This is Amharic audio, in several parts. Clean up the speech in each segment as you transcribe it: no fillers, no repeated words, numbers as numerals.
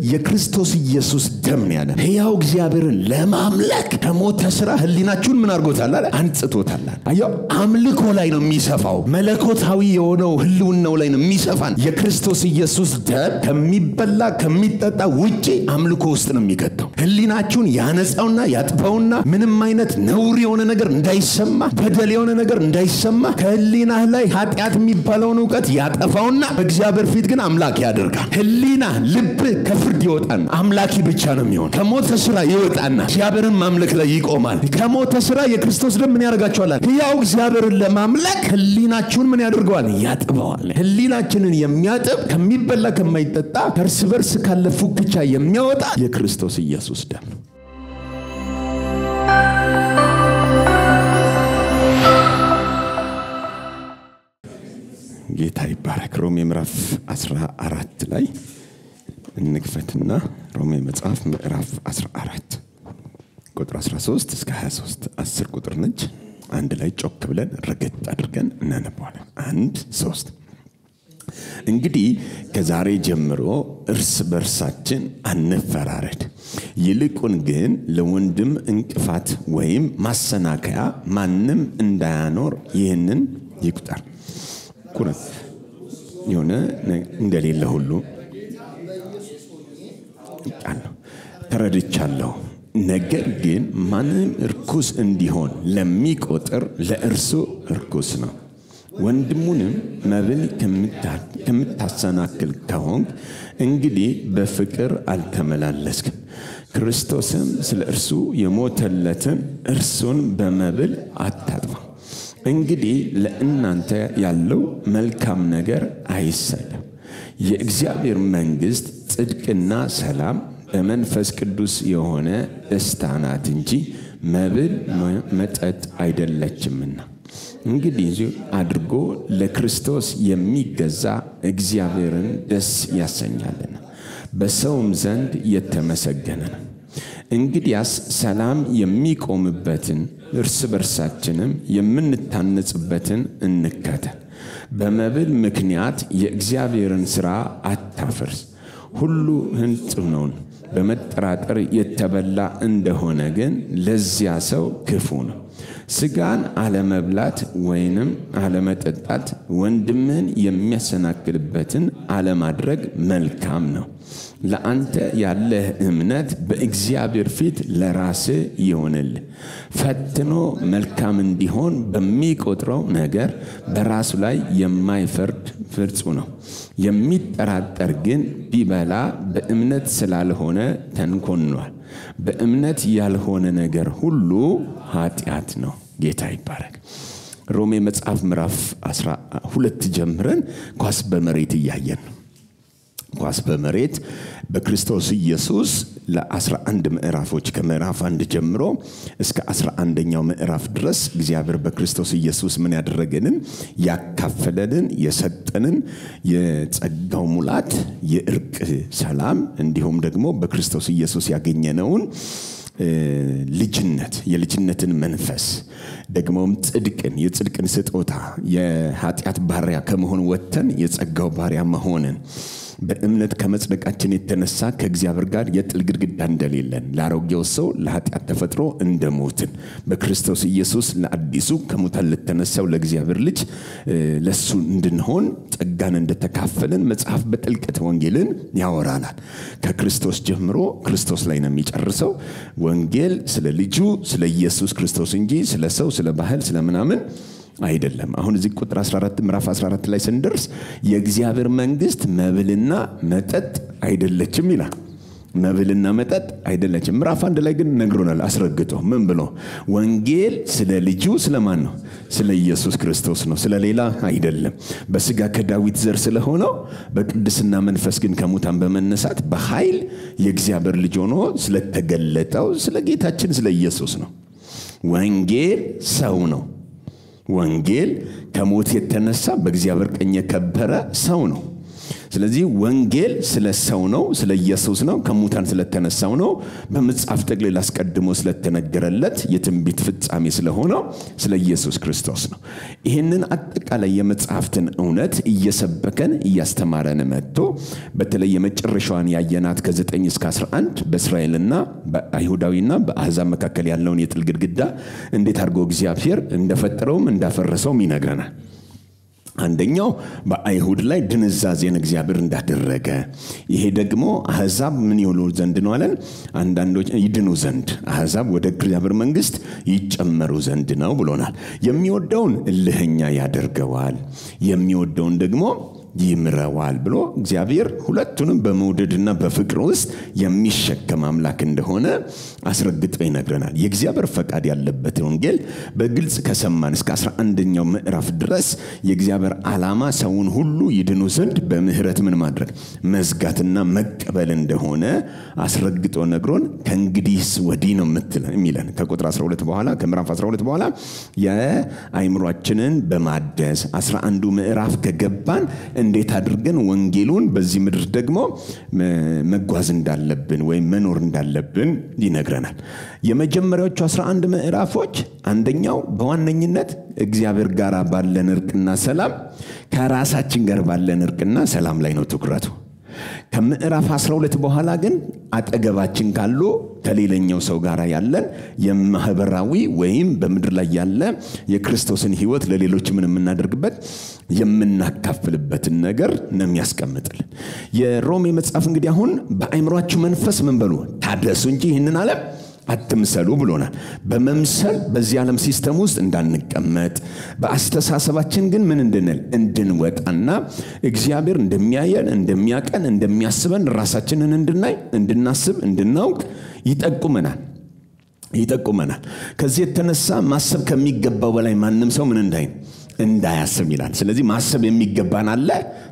የክርስቶስ ኢየሱስ ደም ያለ ሕያው እግዚአብሔርን ለማምለክ ከሞተ ሥራ ህሊናችሁን ምን አድርጎታል አለ አንጽቶታል። አየው አምልኮ ላይ ነው የሚሰፋው መለኮታዊ የሆነው ህልውናው ላይ ነው የሚሰፋን። የክርስቶስ ኢየሱስ ደም ከሚበላ ከሚጠጣ ውጪ አምልኮ ውስጥ ነው የሚከተው። ህሊናችሁን ያነጻውና ያጥፋውና ምንም አይነት ነውር የሆነ ነገር እንዳይሰማ በደል የሆነ ነገር እንዳይሰማ ከህሊናህ ላይ ኃጢአት የሚባለውን ዕውቀት ያጠፋውና በእግዚአብሔር ፊት ግን አምላክ ያደርጋል። ህሊና ልብ ከፍርድ ይወጣና አምላኪ ብቻ ነው የሚሆን። ከሞተ ሥራ ይወጣና እግዚአብሔርን ማምለክ ላይ ይቆማል። ከሞተ ሥራ የክርስቶስ ደም ምን ያደርጋቸዋል? ሕያው እግዚአብሔርን ለማምለክ ህሊናችሁን ምን ያደርገዋል? ያጥበዋል። ህሊናችንን የሚያጥብ ከሚበላ ከማይጠጣ እርስ በርስ ካለ ፉክቻ የሚያወጣ የክርስቶስ ኢየሱስ ደም ነው። ጌታ ይባረክ። ሮሜ ምዕራፍ 14 ላይ እንክፈትና ሮሜ መጽሐፍ ምዕራፍ 14 ቁጥር 13 እስከ 23 10 ቁጥር ነች። አንድ ላይ ጮክ ብለን ረገጥ አድርገን እናነባዋለን። 1 3 እንግዲህ ከዛሬ ጀምሮ እርስ በርሳችን አንፈራረድ፣ ይልቁን ግን ለወንድም እንቅፋት ወይም ማሰናከያ ማንም እንዳያኖር ይህንን ይቁጠር። ኩራት የሆነ እንደሌለ ሁሉ ቃልነው ተረድቻለሁ። ነገር ግን ማንም እርኩስ እንዲሆን ለሚቆጥር ለእርሱ እርኩስ ነው። ወንድሙንም መብል ከምታሰናክል ከሆንክ እንግዲህ በፍቅር አልተመላለስክም። ክርስቶስም ስለ እርሱ የሞተለትን እርሱን በመብል አታጥፋ። እንግዲህ ለእናንተ ያለው መልካም ነገር አይሰለም። የእግዚአብሔር መንግሥት ጽድቅና ሰላም በመንፈስ ቅዱስ የሆነ ደስታ ናት እንጂ መብል መጠጥ አይደለችምና። እንግዲህ አድርጎ ለክርስቶስ የሚገዛ እግዚአብሔርን ደስ ያሰኛልና በሰውም ዘንድ የተመሰገነ ነው። እንግዲያስ ሰላም የሚቆምበትን እርስ በርሳችንም የምንታነጽበትን እንከተል። በመብል ምክንያት የእግዚአብሔርን ሥራ አታፍርስ። ሁሉ ንጹሕ ነው። በመጠራጠር የተበላ እንደሆነ ግን ለዚያ ሰው ክፉ ነው። ሥጋን አለመብላት ወይንም አለመጠጣት ወንድምን የሚያሰናክልበትን አለማድረግ መልካም ነው። ለአንተ ያለህ እምነት በእግዚአብሔር ፊት ለራስህ ይሆንልህ። ፈትኖ መልካም እንዲሆን በሚቆጥረው ነገር በራሱ ላይ የማይፈርድ ፍርዱ ነው። የሚጠራጠር ግን ቢበላ በእምነት ስላልሆነ ተንኮንኗል። በእምነት ያልሆነ ነገር ሁሉ ኃጢአት ነው። ጌታ ይባረክ። ሮሜ መጽሐፍ ምዕራፍ 12 ጀምረን ኳስ በመሬት እያየን ነው። ኳስ በመሬት በክርስቶስ ኢየሱስ ለ11 ምዕራፎች ከምዕራፍ 1 ጀምሮ እስከ 11ኛው ምዕራፍ ድረስ እግዚአብሔር በክርስቶስ ኢየሱስ ምን ያደረገንን ያካፈለንን የሰጠንን የጸጋው ሙላት የእርቅ ሰላም እንዲሁም ደግሞ በክርስቶስ ኢየሱስ ያገኘነውን ልጅነት የልጅነትን መንፈስ ደግሞም ጽድቅን የጽድቅን ስጦታ የኃጢአት ባሪያ ከመሆን ወጥተን የጸጋው ባሪያ መሆንን በእምነት ከመጽደቃችን የተነሳ ከእግዚአብሔር ጋር የጥል ግድግዳ እንደሌለን ለአሮጌው ሰው ለኃጢአት ተፈጥሮ እንደሞትን በክርስቶስ ኢየሱስ ለአዲሱ ከሙታን ለተነሳው ለእግዚአብሔር ልጅ ለሱ እንድንሆን ጸጋን እንደተካፈልን መጽሐፍ በጥልቀት ወንጌልን ያወራናል። ከክርስቶስ ጀምሮ ክርስቶስ ላይ ነው የሚጨርሰው። ወንጌል ስለ ልጁ ስለ ኢየሱስ ክርስቶስ እንጂ ስለ ሰው ስለ ባህል ስለ ምናምን አይደለም። አሁን እዚህ ቁጥር 14 ምዕራፍ 14 ላይ ስንደርስ የእግዚአብሔር መንግስት መብልና መጠጥ አይደለችም ይላል። መብልና መጠጥ አይደለችም። ምዕራፍ 1 ላይ ግን ነግሮናል አስረግጦ ምን ብሎ ወንጌል ስለ ልጁ ስለማን ነው? ስለ ኢየሱስ ክርስቶስ ነው፣ ስለ ሌላ አይደለም። በስጋ ከዳዊት ዘር ስለሆነው በቅድስና መንፈስ ግን ከሙታን በመነሳት በኃይል የእግዚአብሔር ልጅ ሆኖ ስለተገለጠው ስለ ጌታችን ስለ ኢየሱስ ነው። ወንጌል ሰው ነው። ወንጌል ከሞት የተነሳ በእግዚአብሔር ቀኝ የከበረ ሰው ነው። ስለዚህ ወንጌል ስለ ሰው ነው ስለ ኢየሱስ ነው ከሙታን ስለተነሳው ነው በመጽሐፍ ተግሊል አስቀድሞ ስለተነገረለት የትንቢት ፍጻሜ ስለሆነው ስለ ኢየሱስ ክርስቶስ ነው ይሄንን አጠቃላይ የመጽሐፍትን እውነት እየሰበከን እያስተማረን መጥቶ በተለይ የመጨረሻዋን ያየናት ከ9 እስከ 11 በእስራኤልና በአይሁዳዊና በአሕዛብ መካከል ያለውን የጥል ግድግዳ እንዴት አድርጎ እግዚአብሔር እንደፈጠረውም እንዳፈረሰውም ይነግረናል አንደኛው በአይሁድ ላይ ድንዛዜን እግዚአብሔር እንዳደረገ ይሄ ደግሞ አሕዛብ ምን ይሆኑ ዘንድ ነው አለን አንዳንዶች ይድኑ ዘንድ አሕዛብ ወደ እግዚአብሔር መንግስት ይጨመሩ ዘንድ ነው ብሎናል የሚወደውን እልህኛ ያደርገዋል የሚወደውን ደግሞ ይምረዋል ብሎ እግዚአብሔር ሁለቱንም በመውደድና በፍቅር ውስጥ የሚሸከም አምላክ እንደሆነ አስረግጦ ይነግረናል የእግዚአብሔር ፈቃድ ያለበት ወንጌል በግልጽ ከሰማን እስከ 11ኛው ምዕራፍ ድረስ የእግዚአብሔር ዓላማ ሰውን ሁሉ ይድኑ ዘንድ በምህረት ምን ማድረግ መዝጋትና መቀበል እንደሆነ አስረግጦ ነግሮን ከእንግዲህስ ወዲህ ነው የሚለን ከቁጥር 12 በኋላ ከምዕራፍ 12 በኋላ የአይምሮአችንን በማደስ 11ዱ ምዕራፍ ከገባን እንዴት አድርገን ወንጌሉን በዚህ ምድር ደግሞ መጓዝ እንዳለብን ወይ መኖር እንዳለብን ይነግረናል የመጀመሪያዎቹ 11 ምዕራፎች አንደኛው በዋነኝነት እግዚአብሔር ጋር ባለን እርቅና ሰላም ከራሳችን ጋር ባለን እርቅና ሰላም ላይ ነው ትኩረቱ ከምዕራፍ 12 በኋላ ግን አጠገባችን ካሉ ከሌላኛው ሰው ጋር ያለን የማህበራዊ ወይም በምድር ላይ ያለ የክርስቶስን ሕይወት ለሌሎች ምን እናደርግበት የምናካፍልበትን ነገር ነው የሚያስቀምጥልን የሮሜ መጽሐፍ እንግዲህ አሁን በአይምሮአችሁ መንፈስ ምን በሉ ታደሱ እንጂ ይሄንን ዓለም አትምሰሉ ብሎናል በመምሰል በዚህ ዓለም ሲስተም ውስጥ እንዳንቀመጥ በአስተሳሰባችን ግን ምን እንድንወጣና እግዚአብሔር እንደሚያየን እንደሚያቀን እንደሚያስበን ራሳችንን እንድናይ እንድናስብ እንድናውቅ ይጠቁመናል ከዚህ የተነሳ ማሰብ ከሚገባው በላይ ማንንም ሰው ምን እንዳያስብ ይላል ስለዚህ ማሰብ የሚገባን አለ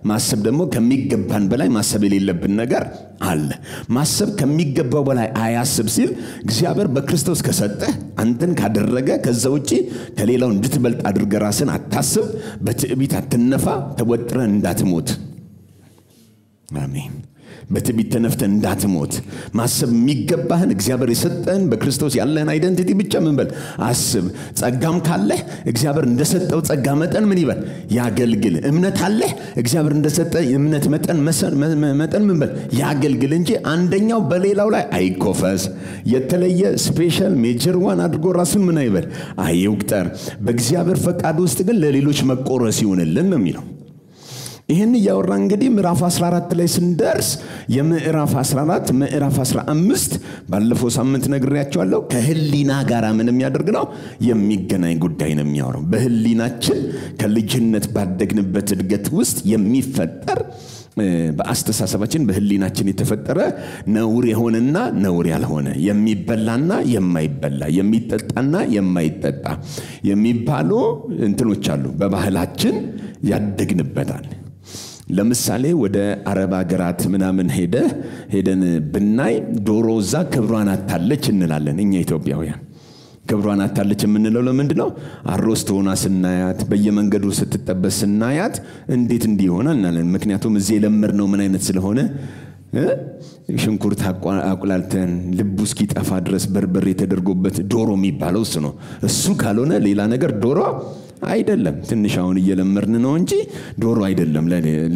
ማሰብ ደግሞ ከሚገባን በላይ ማሰብ የሌለብን ነገር አለ ማሰብ ከሚገባው በላይ አያስብ ሲል እግዚአብሔር በክርስቶስ ከሰጠ አንተን ካደረገ ከዛ ውጪ ከሌላው እንድትበልጥ አድርገህ ራስን አታስብ በትዕቢት አትነፋ ተወጥረ እንዳትሞት አሜን በትዕቢት ተነፍተህ እንዳትሞት ማሰብ የሚገባህን እግዚአብሔር የሰጠን በክርስቶስ ያለን አይደንቲቲ ብቻ ምን በል አስብ ጸጋም ካለ እግዚአብሔር እንደሰጠው ጸጋ መጠን ምን ይበል ያገልግል እምነት አለ እግዚአብሔር እንደሰጠ የእምነት መጠን ምን በል ያገልግል እንጂ አንደኛው በሌላው ላይ አይኮፈስ የተለየ ስፔሻል ሜጀር ዋን አድርጎ ራሱን ምን አይበል አይውቅጠር በእግዚአብሔር ፈቃድ ውስጥ ግን ለሌሎች መቆረስ ይሆንልን ነው የሚለው ይሄን ያወራ እንግዲህ ምዕራፍ 14 ላይ ስንደርስ የምዕራፍ 14 ምዕራፍ 15 ባለፈው ሳምንት ነግሬያችኋለሁ ከህሊና ጋር ምን የሚያደርግ ነው የሚገናኝ ጉዳይ ነው የሚያወራው በህሊናችን ከልጅነት ባደግንበት እድገት ውስጥ የሚፈጠር በአስተሳሰባችን በህሊናችን የተፈጠረ ነውር የሆነና ነውር ያልሆነ የሚበላና የማይበላ የሚጠጣና የማይጠጣ የሚባሉ እንትኖች አሉ በባህላችን ያደግንበታል ለምሳሌ ወደ አረብ ሀገራት ምናምን ሄደን ብናይ ዶሮዛ ክብሯን አታለች እንላለን እኛ ኢትዮጵያውያን ክብሯን አታለች የምንለው ለምንድነው አሮስት ሆና ስናያት በየመንገዱ ስትጠበስ ስናያት እንዴት እንዲሆናል እናለን ምክንያቱም እዚህ ለምርነው ምን አይነት ስለሆነ ሽንኩርት አቁላልተን ልቡ እስኪጠፋ ድረስ በርበሬ ተደርጎበት ዶሮ የሚባለው እሱ ካልሆነ ሌላ ነገር ዶሮ አይደለም ትንሽ አሁን እየለመርን ነው እንጂ ዶሮ አይደለም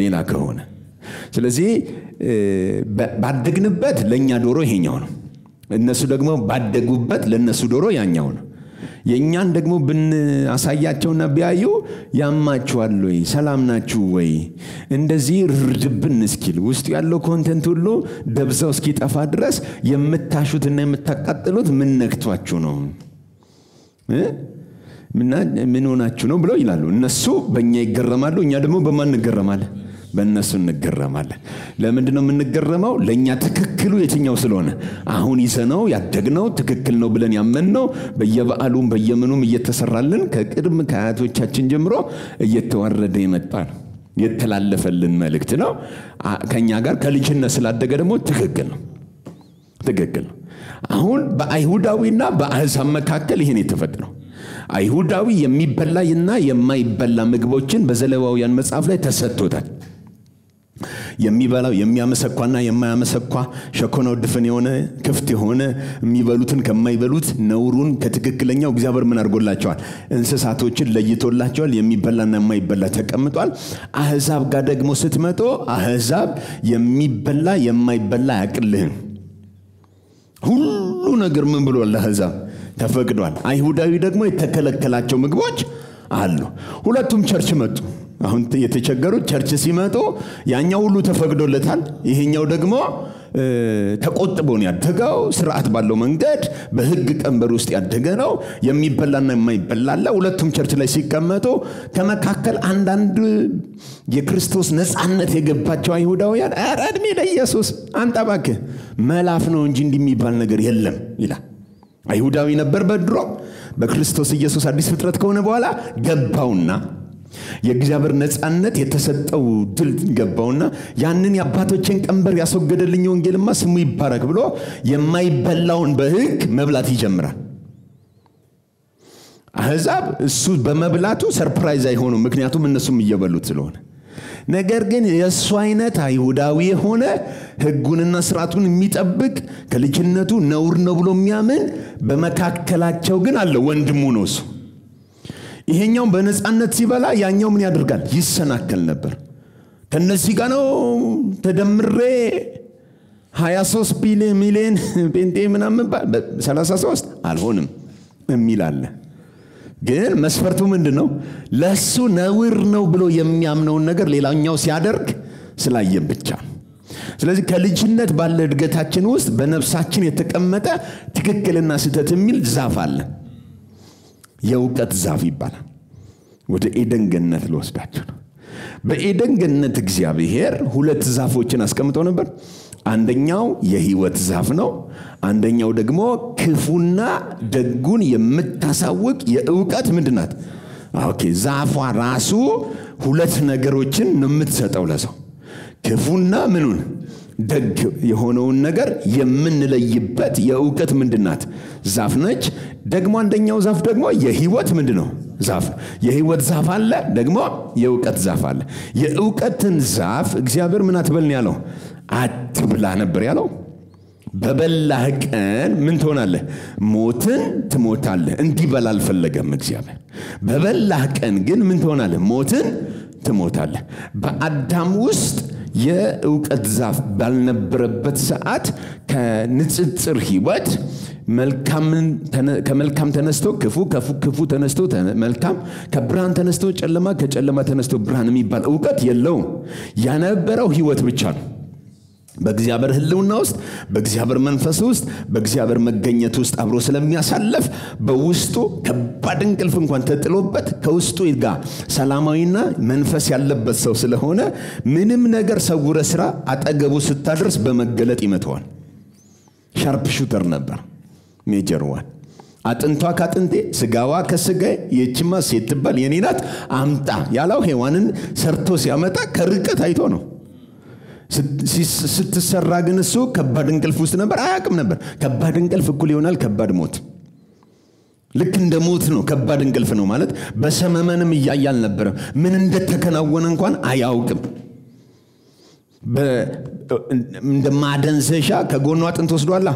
ሌላ ከሆነ ስለዚህ ባደግንበት ለኛ ዶሮ ይሄኛው ነው እነሱ ደግሞ ባደጉበት ለነሱ ዶሮ ያኛው ነው የኛን ደግሞ ብናሳያቸውና ቢያዩ ያማችኋል ወይ ሰላም ናችሁ ወይ እንደዚህ ርድብን እስኪል ውስጥ ያለው ኮንቴንት ሁሉ ደብዛው እስኪጠፋ ድረስ የምታሹትና የምታቃጥሉት ምን ነክቷችሁ ነው ምን ሆናችሁ ነው ብለው ይላሉ እነሱ በእኛ ይገረማሉ እኛ ደግሞ በማን እንገረማለን በእነሱ እንገረማለን ለምንድነው የምንገረመው ለኛ ትክክሉ የትኛው ስለሆነ አሁን ይዘነው ያደግነው ትክክል ነው ብለን ያመንነው በየበዓሉም በየምኑም እየተሰራልን ከቅድም ከአያቶቻችን ጀምሮ እየተዋረደ የመጣ ነው የተላለፈልን መልእክት ነው ከኛ ጋር ከልጅነት ስላደገ ደግሞ ትክክል ነው አሁን በአይሁዳዊና በአሕዛብ መካከል ይሄን የተፈጠረው አይሁዳዊ የሚበላና የማይበላ ምግቦችን በዘሌዋውያን መጽሐፍ ላይ ተሰጥቶታል የሚበላው የሚያመሰኳና የማያመሰኳ ሸኮናው ድፍን የሆነ ክፍት የሆነ የሚበሉትን ከማይበሉት ነውሩን ከትክክለኛው እግዚአብሔር ምን አድርጎላቸዋል? እንስሳቶችን ለይቶላቸዋል። የሚበላና የማይበላ ተቀምጧል። አህዛብ ጋር ደግሞ ስትመጡ አህዛብ የሚበላ የማይበላ ያቅልህን ሁሉ ነገር ምን ብሏል? ለአህዛብ ተፈቅዷል። አይሁዳዊ ደግሞ የተከለከላቸው ምግቦች አሉ። ሁለቱም ቸርች መጡ። አሁን የተቸገሩት ቸርች ሲመጡ ያኛው ሁሉ ተፈቅዶለታል። ይሄኛው ደግሞ ተቆጥቦ ነው ያደገው። ስርዓት ባለው መንገድ በህግ ቀንበር ውስጥ ያደገ ነው። የሚበላና የማይበላ ሁለቱም ቸርች ላይ ሲቀመጡ ከመካከል አንዳንድ የክርስቶስ ነፃነት የገባቸው አይሁዳውያን አረድሜ ለኢየሱስ አንጣባከ መላፍ ነው እንጂ እንደሚባል ነገር የለም ይላል። አይሁዳዊ ነበር በድሮ። በክርስቶስ ኢየሱስ አዲስ ፍጥረት ከሆነ በኋላ ገባውና የእግዚአብሔር ነፃነት የተሰጠው ድል ገባውና ያንን የአባቶችን ቀንበር ያስወገደልኝ ወንጌልማ ስሙ ይባረክ ብሎ የማይበላውን በህግ መብላት ይጀምራል። አህዛብ እሱ በመብላቱ ሰርፕራይዝ አይሆኑም፣ ምክንያቱም እነሱም እየበሉት ስለሆነ። ነገር ግን የሱ አይነት አይሁዳዊ የሆነ ህጉንና ስርዓቱን የሚጠብቅ ከልጅነቱ ነውር ነው ብሎ የሚያምን በመካከላቸው ግን አለ ወንድሙ ነው እሱ። ይሄኛው በነፃነት ሲበላ ያኛው ምን ያደርጋል? ይሰናከል ነበር። ከነዚህ ጋር ነው ተደምሬ 23 ሚሊዮን ጴንጤ ምናምን 33 አልሆንም የሚል አለ። ግን መስፈርቱ ምንድነው? ለሱ ነውር ነው ብሎ የሚያምነውን ነገር ሌላኛው ሲያደርግ ስላየን ብቻ። ስለዚህ ከልጅነት ባለ እድገታችን ውስጥ በነፍሳችን የተቀመጠ ትክክልና ስህተት የሚል ዛፍ አለ። የእውቀት ዛፍ ይባላል። ወደ ኤደን ገነት ልወስዳችሁ ነው። በኤደን ገነት እግዚአብሔር ሁለት ዛፎችን አስቀምጦ ነበር። አንደኛው የህይወት ዛፍ ነው። አንደኛው ደግሞ ክፉና ደጉን የምታሳውቅ የእውቀት ምንድናት? ኦኬ ዛፏ ራሱ ሁለት ነገሮችን ነው የምትሰጠው ለሰው። ክፉና ምኑን? ደግ የሆነውን ነገር የምንለይበት የእውቀት ምንድናት? ዛፍ ነች። ደግሞ አንደኛው ዛፍ ደግሞ የህይወት ምንድነው? ዛፍ። የህይወት ዛፍ አለ፣ ደግሞ የእውቀት ዛፍ አለ። የእውቀትን ዛፍ እግዚአብሔር ምን አትበልን ያለው? አትብላ ነበር ያለው። በበላህ ቀን ምን ትሆናለህ? ሞትን ትሞታለህ። እንዲበላ አልፈለገም እግዚአብሔር። በበላህ ቀን ግን ምን ትሆናለህ? ሞትን ትሞታለህ። በአዳም ውስጥ የእውቀት ዛፍ ባልነበረበት ሰዓት ከንጽጽር ህይወት ከመልካም ተነስቶ ክፉ፣ ክፉ ተነስቶ መልካም፣ ከብርሃን ተነስቶ ጨለማ፣ ከጨለማ ተነስቶ ብርሃን የሚባል ዕውቀት የለውም። ያነበረው ህይወት ብቻ ነው። በእግዚአብሔር ህልውና ውስጥ፣ በእግዚአብሔር መንፈስ ውስጥ፣ በእግዚአብሔር መገኘት ውስጥ አብሮ ስለሚያሳልፍ በውስጡ ከባድ እንቅልፍ እንኳን ተጥሎበት ከውስጡ ጋር ሰላማዊና መንፈስ ያለበት ሰው ስለሆነ ምንም ነገር ሰውረ ስራ አጠገቡ ስታደርስ በመገለጥ ይመተዋል። ሻርፕ ሹተር ነበር። ሜጀር ዋን አጥንቷ ካጥንቴ ስጋዋ ከስጋዬ የችማ ሴት ትባል የኔ ናት አምጣ ያለው ሔዋንን ሰርቶ ሲያመጣ ከርቀት አይቶ ነው። ስትሰራ ግን እሱ ከባድ እንቅልፍ ውስጥ ነበር። አያውቅም ነበር ከባድ እንቅልፍ እኩል ይሆናል ከባድ ሞት። ልክ እንደ ሞት ነው ከባድ እንቅልፍ ነው ማለት። በሰመመንም እያያል ነበር። ምን እንደተከናወነ እንኳን አያውቅም። እንደ ማደንዘሻ ከጎኑ አጥንት ወስዷላ።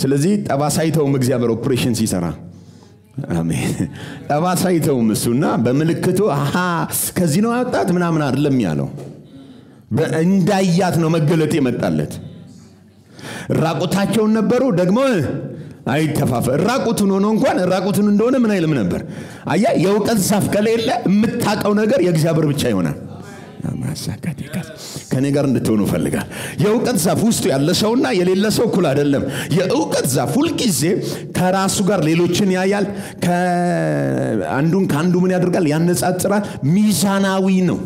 ስለዚህ ጠባሳይተውም እግዚአብሔር ኦፕሬሽን ሲሰራ አሜን ጠባሳይተውም እሱና በመልክቱ ከዚህ ነው ያወጣት ምናምን አይደለም ያለው። በእንዳያት ነው መገለጥ የመጣለት። ራቁታቸውን ነበሩ ደግሞ አይተፋፈ ራቁቱን ሆኖ እንኳን ራቁቱን እንደሆነ ምን አይልም ነበር። አያ የእውቀት ዛፍ ከሌለ የምታቀው ነገር የእግዚአብሔር ብቻ ይሆናል። ማሳካቲካስ ከኔ ጋር እንድትሆኑ ፈልጋል። የእውቀት ዛፍ ውስጥ ያለ ሰውና የሌለ ሰው እኩል አይደለም። የእውቀት ዛፍ ሁሉ ጊዜ ከራሱ ጋር ሌሎችን ያያል። ከአንዱ ምን ያደርጋል? ያነጻጽራል። ሚዛናዊ ነው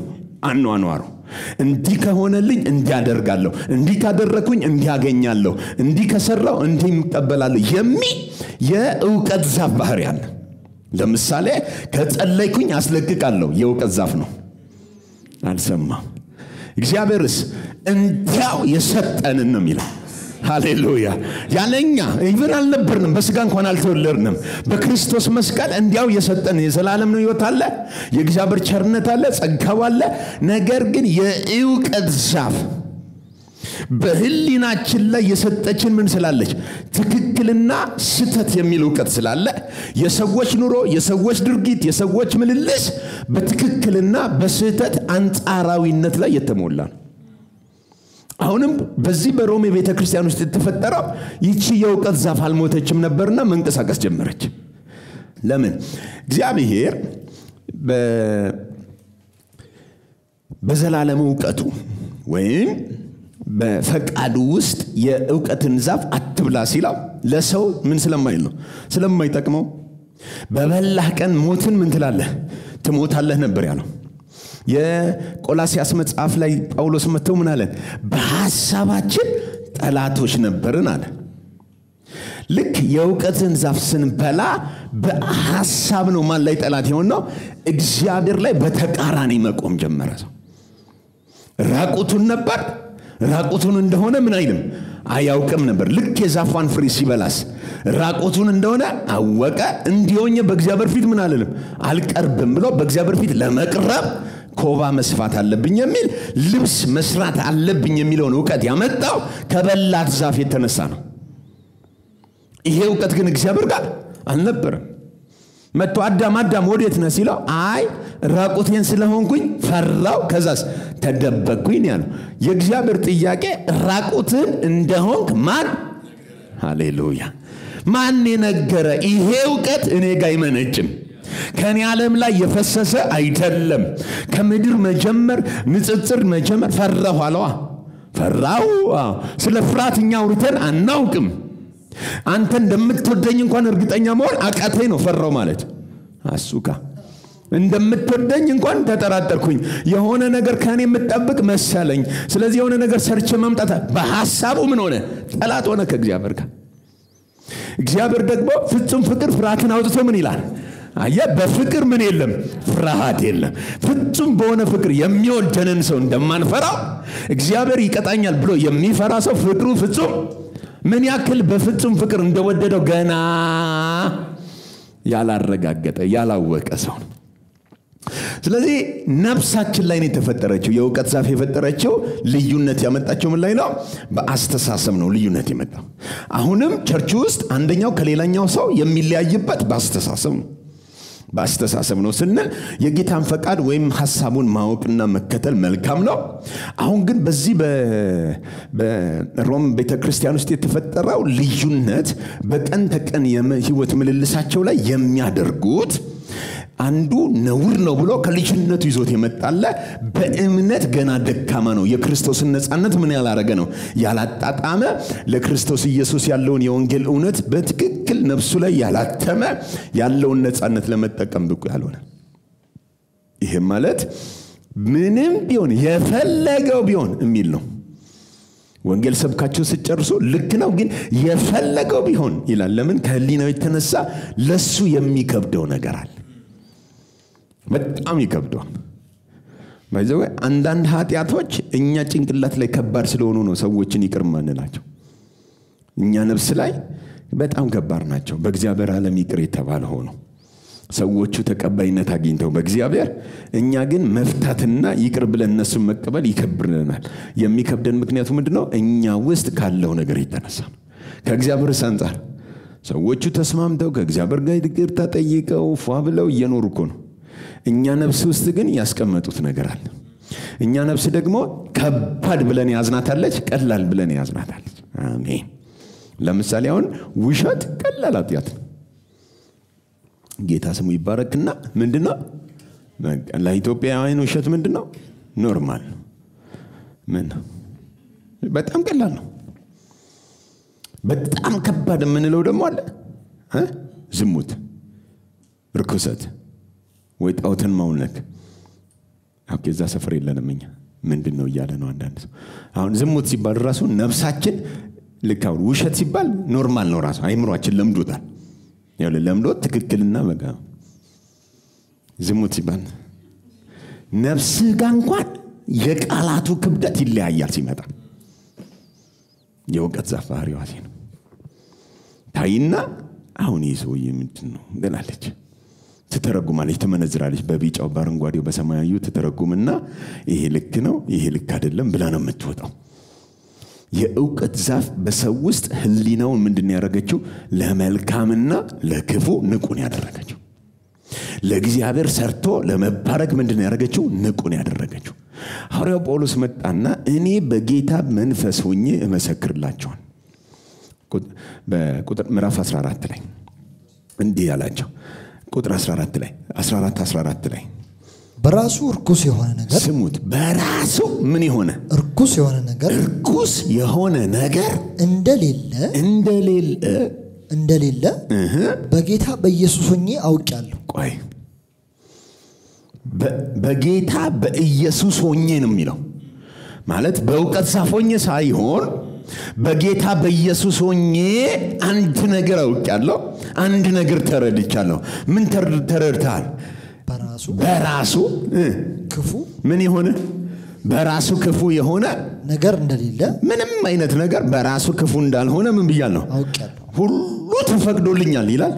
አኗኗሩ። እንዲህ ከሆነልኝ እንዲያደርጋለሁ፣ እንዲህ ካደረኩኝ እንዲያገኛለሁ፣ እንዲህ ከሰራው እንዲህ እቀበላለሁ የሚል የእውቀት ዛፍ ባህሪ አለ። ለምሳሌ ከጸለይኩኝ አስለቅቃለሁ፣ የእውቀት ዛፍ ነው። አልሰማም። እግዚአብሔርስ እንዲያው የሰጠንን ነው የሚለው። ሃሌሉያ። ያለኛ ኢቭን አልነበርንም፣ በስጋ እንኳን አልተወለድንም። በክርስቶስ መስቀል እንዲያው የሰጠን የዘላለም ነው ሕይወት አለ፣ የእግዚአብሔር ቸርነት አለ፣ ጸጋው አለ። ነገር ግን የእውቀት ዛፍ በህሊናችን ላይ የሰጠችን ምን ስላለች ትክክልና ስተት የሚል ዕውቀት ስላለ የሰዎች ኑሮ የሰዎች ድርጊት የሰዎች ምልልስ በትክክልና በስተት አንጻራዊነት ላይ የተሞላ ነው። አሁንም በዚህ በሮሜ ቤተክርስቲያን ውስጥ የተፈጠረው ይቺ የዕውቀት ዛፍ አልሞተችም ነበርና መንቀሳቀስ ጀመረች። ለምን? እግዚአብሔር በዘላለም ዕውቀቱ ወይም በፈቃዱ ውስጥ የዕውቀትን ዛፍ አትብላ ሲለው ለሰው ምን ስለማይል ነው? ስለማይጠቅመው። በበላህ ቀን ሞትን ምን ትላለህ? ትሞታለህ ነበር ያለው። የቆላስይስ መጽሐፍ ላይ ጳውሎስ መጥቶ ምን አለ? በሐሳባችን ጠላቶች ነበርን አለ። ልክ የዕውቀትን ዛፍ ስንበላ በሐሳብ ነው ማን ላይ ጠላት የሆነው? እግዚአብሔር ላይ በተቃራኒ መቆም ጀመረ። ሰው ራቁቱን ነበር። ራቁቱን እንደሆነ ምን አይልም አያውቅም ነበር። ልክ የዛፏን ፍሬ ሲበላስ ራቁቱን እንደሆነ አወቀ። እንዲሆኝ በእግዚአብሔር ፊት ምን አልልም አልቀርብም ብሎ በእግዚአብሔር ፊት ለመቅረብ ኮባ መስፋት አለብኝ የሚል ልብስ መስራት አለብኝ የሚለውን ዕውቀት ያመጣው ከበላት ዛፍ የተነሳ ነው። ይሄ ዕውቀት ግን እግዚአብሔር ጋር አልነበረም። መጥቶ አዳም ወዴት ነህ ሲለው አይ ራቁቴን ስለሆንኩኝ ፈራው ከዛስ ተደበቅኩኝ ያለው። የእግዚአብሔር ጥያቄ ራቁትን እንደሆንክ ማን? ሃሌሉያ! ማን የነገረ? ይሄ ዕውቀት እኔ ጋር አይመነጭም። ከኔ ዓለም ላይ የፈሰሰ አይደለም። ከምድር መጀመር ንጽጽር መጀመር ፈራሁ አለዋ። ፈራው ስለ ፍራትኛ አውርተን አናውቅም። አንተ እንደምትወደኝ እንኳን እርግጠኛ መሆን አቃተኝ ነው ፈራው ማለት። አሱካ እንደምትወደኝ እንኳን ተጠራጠርኩኝ። የሆነ ነገር ከኔ የምትጠብቅ መሰለኝ። ስለዚህ የሆነ ነገር ሰርቼ ማምጣት በሐሳቡ ምን ሆነ? ጠላት ሆነ ከእግዚአብሔር ጋር። እግዚአብሔር ደግሞ ፍጹም ፍቅር ፍርሃትን አውጥቶ ምን ይላል? አየ በፍቅር ምን የለም? ፍርሃት የለም። ፍጹም በሆነ ፍቅር የሚወደንን ሰው እንደማንፈራው እግዚአብሔር ይቀጣኛል ብሎ የሚፈራ ሰው ፍቅሩ ፍጹም ምን ያክል በፍጹም ፍቅር እንደወደደው ገና ያላረጋገጠ ያላወቀ ሰው ነው። ስለዚህ ነፍሳችን ላይ ነው የተፈጠረችው። የዕውቀት ዛፍ የፈጠረችው ልዩነት ያመጣችው ምን ላይ ነው? በአስተሳሰብ ነው ልዩነት የመጣው። አሁንም ቸርች ውስጥ አንደኛው ከሌላኛው ሰው የሚለያይበት በአስተሳሰብ ነው። በአስተሳሰብ ነው ስንል የጌታን ፈቃድ ወይም ሐሳቡን ማወቅና መከተል መልካም ነው። አሁን ግን በዚህ በሮም ቤተክርስቲያን ውስጥ የተፈጠረው ልዩነት በቀን ተቀን የህይወት ምልልሳቸው ላይ የሚያደርጉት አንዱ ነውር ነው ብሎ ከልጅነቱ ይዞት የመጣለ በእምነት ገና ደካማ ነው። የክርስቶስን ነጻነት ምን ያላረገ ነው? ያላጣጣመ። ለክርስቶስ ኢየሱስ ያለውን የወንጌል እውነት በትክክል ነፍሱ ላይ ያላተመ ያለውን ነጻነት ለመጠቀም ብቁ ያልሆነ። ይሄ ማለት ምንም ቢሆን የፈለገው ቢሆን የሚል ነው። ወንጌል ሰብካችሁ ሲጨርሱ ልክ ነው ግን የፈለገው ቢሆን ይላል። ለምን? ከህሊናው የተነሳ ለሱ የሚከብደው ነገር አለ። በጣም ይከብዳል። ባይዘው አንዳንድ ኃጢያቶች እኛ ጭንቅላት ላይ ከባድ ስለሆኑ ነው ሰዎችን ይቅር ማንላቸው። እኛ ነፍስ ላይ በጣም ከባድ ናቸው። በእግዚአብሔር ዓለም ይቅር የተባለ ሆኖ ሰዎቹ ተቀባይነት አግኝተው በእግዚአብሔር፣ እኛ ግን መፍታትና ይቅር ብለን እነሱን መቀበል ይከብድናል። የሚከብደን ምክንያቱ ምንድነው? እኛ ውስጥ ካለው ነገር የተነሳ ነው። ከእግዚአብሔር አንፃር ሰዎቹ ተስማምተው ከእግዚአብሔር ጋር ይቅርታ ጠይቀው ፏ ብለው እየኖሩ እኮ ነው። እኛ ነፍስ ውስጥ ግን ያስቀመጡት ነገር አለ። እኛ ነፍስ ደግሞ ከባድ ብለን ያዝናታለች፣ ቀላል ብለን ያዝናታለች። አሜን። ለምሳሌ አሁን ውሸት ቀላል ኃጢአት ነው። ጌታ ስሙ ይባረክና ምንድነው ለኢትዮጵያውያን ውሸት ምንድነው? ኖርማል ነው። ምን በጣም ቀላል ነው። በጣም ከባድ የምንለው ደግሞ አለ። ዝሙት፣ ርኩሰት ወይ ጣዖትን ማምለክ። ኦኬ እዛ ሰፈር የለንም እኛ ምንድነው እያለ ነው አንዳንድ ሰው። አሁን ዝሙት ሲባል ራሱ ነፍሳችን ልካው፣ ውሸት ሲባል ኖርማል ነው ራሱ አይምሮአችን ለምዶታል። ያው ለምዶት ትክክልና በቃ ዝሙት ሲባል ነፍስ ጋር እንኳን የቃላቱ ክብደት ይለያያል ሲመጣ። የዕውቀት ዛፍ ባህሪዋ ነው። ታይና አሁን ይሰውዬ ምንድነው ገላለች ትተረጉማለች፣ ተመነዝራለች። በቢጫው በአረንጓዴው በሰማያዊው ትተረጉምና ይሄ ልክ ነው ይሄ ልክ አይደለም ብላ ነው የምትወጣው። የእውቀት ዛፍ በሰው ውስጥ ህሊናውን ምንድነው ያደረገችው? ለመልካምና ለክፉ ንቁን ያደረገችው። ለእግዚአብሔር ሰርቶ ለመባረክ ምንድነው ያደረገችው? ንቁን ያደረገችው። ሐዋርያው ጳውሎስ መጣና እኔ በጌታ መንፈስ ሆኜ እመሰክርላችኋል በቁጥር ምዕራፍ 14 ላይ እንዲህ ያላቸው ቁጥር 14 ላይ 14 ላይ በራሱ እርኩስ የሆነ ነገር ስሙት በራሱ ምን የሆነ እርኩስ የሆነ ነገር እንደሌለ በጌታ በኢየሱስ ሆኜ አውቃለሁ። ቆይ በጌታ በኢየሱስ ሆኜ ነው የሚለው ማለት በእውቀት ሳፎኝ ሳይሆን በጌታ በኢየሱስ ሆኜ አንድ ነገር አውቃለሁ፣ አንድ ነገር ተረድቻለሁ። ምን ተረድታል? በራሱ ክፉ ምን የሆነ በራሱ ክፉ የሆነ ነገር እንደሌለ ምንም አይነት ነገር በራሱ ክፉ እንዳልሆነ ምን ብያለሁ? አውቃለሁ። ሁሉ ተፈቅዶልኛል ይላል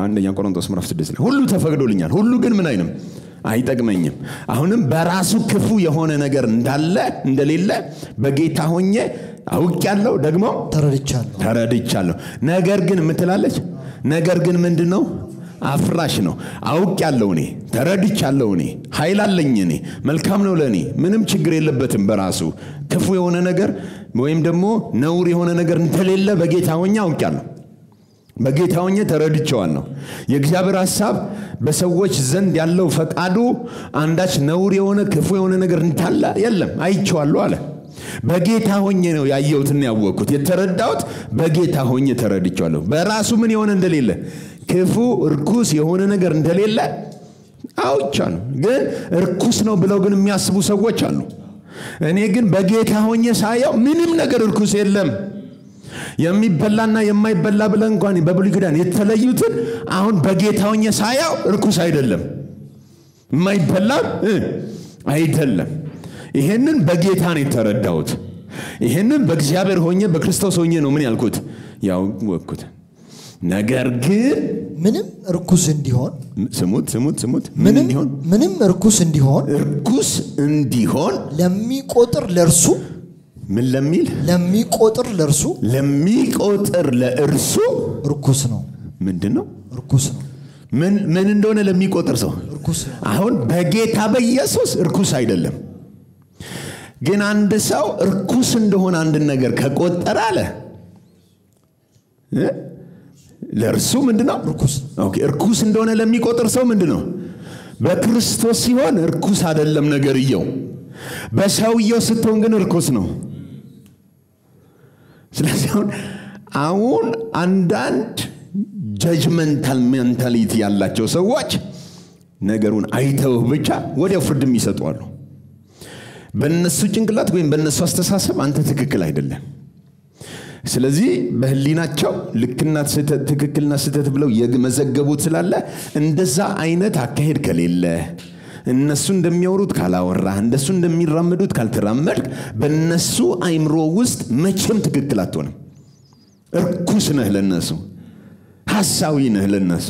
አንደኛ ቆሮንቶስ ምዕራፍ 6 ላይ ሁሉ ተፈቅዶልኛል፣ ሁሉ ግን ምን አይንም አይጠቅመኝም። አሁንም በራሱ ክፉ የሆነ ነገር እንደሌለ በጌታ ሆኜ አውቃለሁ፣ ደግሞ ተረድቻለሁ። ነገር ግን ምትላለች ነገር ግን ምንድነው? አፍራሽ ነው። አውቃለሁ እኔ ተረድቻለሁ እኔ ኃይል አለኝ እኔ መልካም ነው ለኔ ምንም ችግር የለበትም። በራሱ ክፉ የሆነ ነገር ወይም ደግሞ ነውር የሆነ ነገር እንደሌለ በጌታ ሆኜ አውቃለሁ፣ በጌታ ሆኜ ተረድቻለሁ። የእግዚአብሔር ሐሳብ በሰዎች ዘንድ ያለው ፈቃዱ አንዳች ነውር የሆነ ክፉ የሆነ ነገር እንዳለ የለም አይቼዋለሁ አለ። በጌታ ሆኜ ነው ያየሁትና ያወቅኩት የተረዳሁት በጌታ ሆኜ ተረድቻለሁ። በራሱ ምን የሆነ እንደሌለ ክፉ እርኩስ የሆነ ነገር እንደሌለ አውቃለሁ። ግን እርኩስ ነው ብለው ግን የሚያስቡ ሰዎች አሉ። እኔ ግን በጌታ ሆኜ ሳየው ምንም ነገር እርኩስ የለም። የሚበላና የማይበላ ብለን እንኳን በብሉይ ኪዳን የተለዩትን አሁን በጌታ ሆኜ ሳየው እርኩስ አይደለም፣ የማይበላ አይደለም። ይሄንን በጌታ ነው የተረዳሁት። ይሄንን በእግዚአብሔር ሆኜ በክርስቶስ ሆኜ ነው ምን ያልኩት ያወቅኩት። ነገር ግን ምንም እርኩስ እንዲሆን ስሙት ምንም እርኩስ እንዲሆን ለሚቆጥር ለእርሱ ምን ለሚቆጥር ለእርሱ እርኩስ ነው። ምንድነው እርኩስ ነው? ምን እንደሆነ ለሚቆጥር ሰው እርኩስ ነው። አሁን በጌታ በኢየሱስ እርኩስ አይደለም። ግን አንድ ሰው እርኩስ እንደሆነ አንድ ነገር ከቆጠረ አለ ለእርሱ ምንድነው? ኦኬ እርኩስ እንደሆነ ለሚቆጥር ሰው ምንድነው? በክርስቶስ ሲሆን እርኩስ አይደለም ነገርየው። በሰውየው ስትሆን ግን እርኩስ ነው። ስለዚህ አሁን አንዳንድ ጀጅመንታል ሜንታሊቲ ያላቸው ሰዎች ነገሩን አይተው ብቻ ወዲያው ፍርድ ይሰጣሉ። በእነሱ ጭንቅላት ወይም በእነሱ አስተሳሰብ አንተ ትክክል አይደለም። ስለዚህ በህሊናቸው ልክና ትክክልና ስተት ብለው የመዘገቡት ስላለ እንደዛ አይነት አካሄድ ከሌለ እነሱ እንደሚያወሩት ካላወራ እንደሱ እንደሚራመዱት ካልተራመድክ በእነሱ አይምሮ ውስጥ መቼም ትክክል አትሆንም። እርኩስ ነህ ለነሱ፣ ሐሳዊ ነህ ለነሱ፣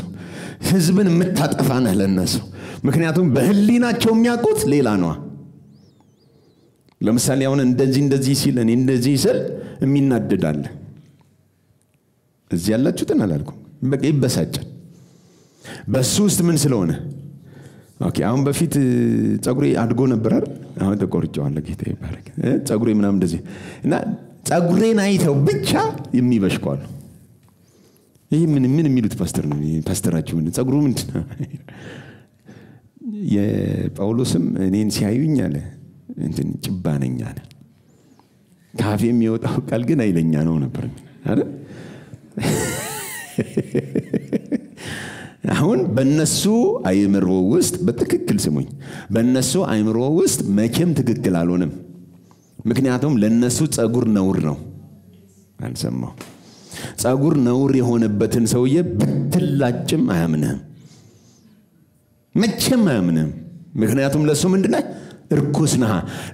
ህዝብን የምታጠፋ ነህ ለነሱ። ምክንያቱም በህሊናቸው የሚያውቁት ሌላ ነው። ለምሳሌ አሁን እንደዚህ ሲል እኔ እንደዚህ ስል የሚናደዳል እዚህ ያላችሁትን አላልኩም በቃ ይበሳጫል። በሱ ውስጥ ምን ስለሆነ ኦኬ አሁን በፊት ጸጉሬ አድጎ ነበር አይደል? አሁን ተቆርጬዋለሁ ጌታ ይባረክ። ጸጉሬ ምናምን እንደዚህ እና ጸጉሬን አይተው ብቻ የሚበሽቋሉ። ይሄ ምን የሚሉት ፓስተር ነው? ፓስተራችሁ ምን ጸጉሩ ምንድነው? የጳውሎስም እኔን ሲያዩኝ አለ እንትን ጭባነኛ አለ። ካፌ የሚወጣው ቃል ግን አይለኛ ነው ነበር አይደል? አሁን በእነሱ አይምሮ ውስጥ በትክክል ስሙኝ፣ በእነሱ አይምሮ ውስጥ መቼም ትክክል አልሆነም። ምክንያቱም ለነሱ ጸጉር ነውር ነው። አልሰማው ጸጉር ነውር የሆነበትን ሰውዬ ብትላጭም አያምንም፣ መቼም አያምንም። ምክንያቱም ለሱ ምንድነው? እርኩስ ነህ።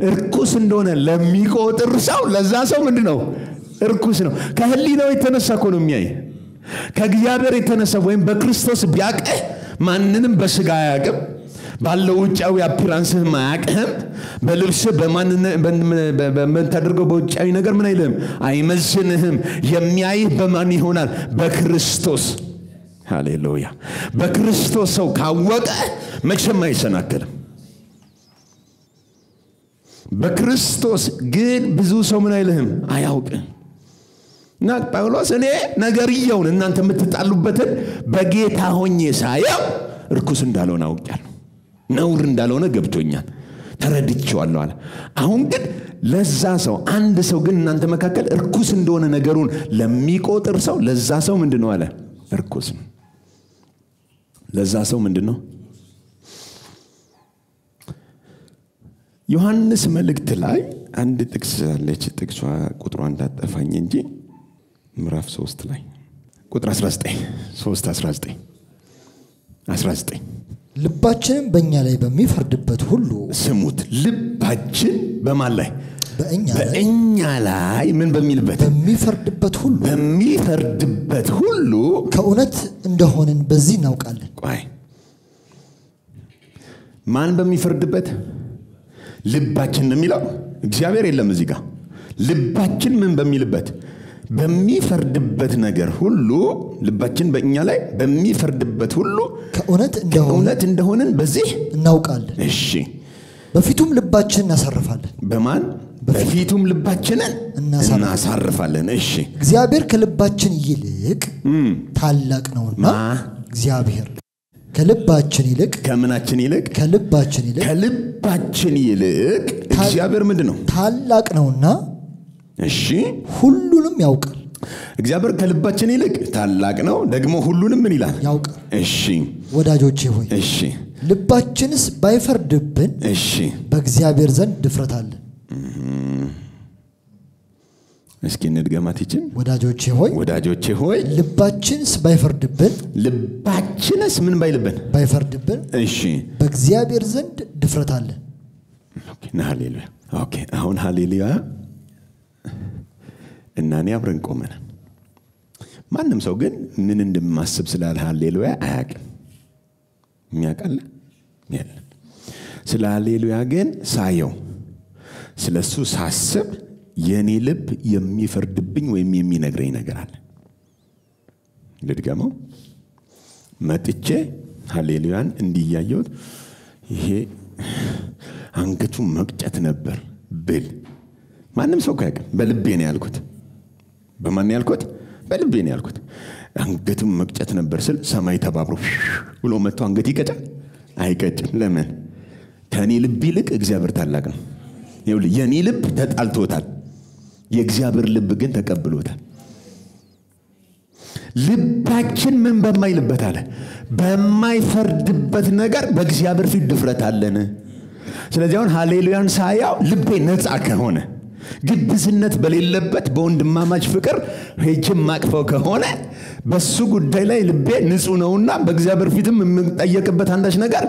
እርኩስ እንደሆነ ለሚቆጥር ሰው ለዛ ሰው ምንድነው? እርኩስ ነው። ከህሊናው የተነሳ እኮ ነው የሚያይ። ከእግዚአብሔር የተነሳ ወይም በክርስቶስ ቢያቀ ማንንም በስጋ ያቀም ባለው ውጫዊ አፒራንስህ ማያቅህም በልብስ በመንታደርገው በውጫዊ ነገር ምን አይልም አይመዝንህም የሚያይህ በማን ይሆናል በክርስቶስ ሃሌሉያ በክርስቶስ ሰው ካወቀ መቼም አይሰናከልም በክርስቶስ ግን ብዙ ሰው ምን አይልህም አያውቅም እና ጳውሎስ እኔ ነገርየውን እናንተ የምትጣሉበትን በጌታ ሆኜ ሳየው ርኩስ እንዳልሆነ አውቄያለሁ ነውር እንዳልሆነ ገብቶኛል ተረድቼዋለሁ አለ አሁን ግን ለዛ ሰው አንድ ሰው ግን እናንተ መካከል ርኩስ እንደሆነ ነገሩን ለሚቆጥር ሰው ለዛ ሰው ምንድነው አለ ርኩስ ለዛ ሰው ምንድነው ዮሐንስ መልእክት ላይ አንድ ጥቅስ አለች ጥቅሷ ቁጥሯ እንዳጠፋኝ እንጂ ምዕራፍ 3 ላይ ቁጥር 19 ልባችንም በእኛ ላይ በሚፈርድበት ሁሉ ስሙት ልባችን በማን ላይ በእኛ ላይ ምን በሚፈርድበት ሁሉ ከእውነት እንደሆነን በዚህ እናውቃለን ቆይ ማን በሚፈርድበት ልባችን እንደሚለው እግዚአብሔር የለም እዚህ ጋር ልባችን ምን በሚልበት በሚፈርድበት ነገር ሁሉ ልባችን በእኛ ላይ በሚፈርድበት ሁሉ ከእውነት እንደሆነን በዚህ እናውቃለን እሺ በፊቱም ልባችንን እናሳርፋለን በማን በፊቱም ልባችንን እናሳርፋለን እሺ እግዚአብሔር ከልባችን ይልቅ ታላቅ ነውና እግዚአብሔር ከልባችን ይልቅ ከምናችን ይልቅ ከልባችን ይልቅ እግዚአብሔር ምንድነው ታላቅ ነውና እሺ ሁሉንም ያውቃል እግዚአብሔር ከልባችን ይልቅ ታላቅ ነው ደግሞ ሁሉንም ምን ይላል ያውቃል እሺ ወዳጆቼ ሆይ እሺ ልባችንስ ባይፈርድብን እሺ በእግዚአብሔር ዘንድ ድፍረት አለ እስኪ እንድገማት ይችን ወዳጆቼ ሆይ ልባችንስ ምን ባይፈርድብን እሺ በእግዚአብሔር ዘንድ ድፍረት አለ ኦኬ ሃሌሉያ ኦኬ አሁን ሃሌሉያ እና እኔ አብረን ቆመን ማንንም ሰው ግን ምን እንደማስብ ስላለ ሃሌሉያ አያውቅም የሚያውቃል የለም ስለ ሃሌሉያ ግን ሳየው ስለሱ ሳስብ የኔ ልብ የሚፈርድብኝ ወይም የሚነግረኝ ነገር አለ ልድገመው መጥቼ ሃሌሉያን እንዲያየው ይሄ አንገቱ መቅጨት ነበር ብል ማንንም ሰው ካያውቅ በልቤ ነው ያልኩት በማን ነው ያልኩት በልቤ ነው ያልኩት አንገቱ መቅጨት ነበር ስል ሰማይ ተባብሮ ብሎ መጥቶ አንገት ይቀጫል አይቀጭም ለምን ከኔ ልብ ይልቅ እግዚአብሔር ታላቅ ነው ይኸውልህ የኔ ልብ ተጣልቶታል የእግዚአብሔር ልብ ግን ተቀብሎታል ልባችን ምን በማይልበት አለ በማይፈርድበት ነገር በእግዚአብሔር ፊት ድፍረት አለን ስለዚህ አሁን ሃሌሉያን ሳያው ልቤ ነፃ ከሆነ ግብዝነት በሌለበት በወንድማማች ፍቅር ሄጅም ማቅፈው ከሆነ በሱ ጉዳይ ላይ ልቤ ንጹህ ነውና በእግዚአብሔር ፊትም የምጠየቅበት አንዳች ነገር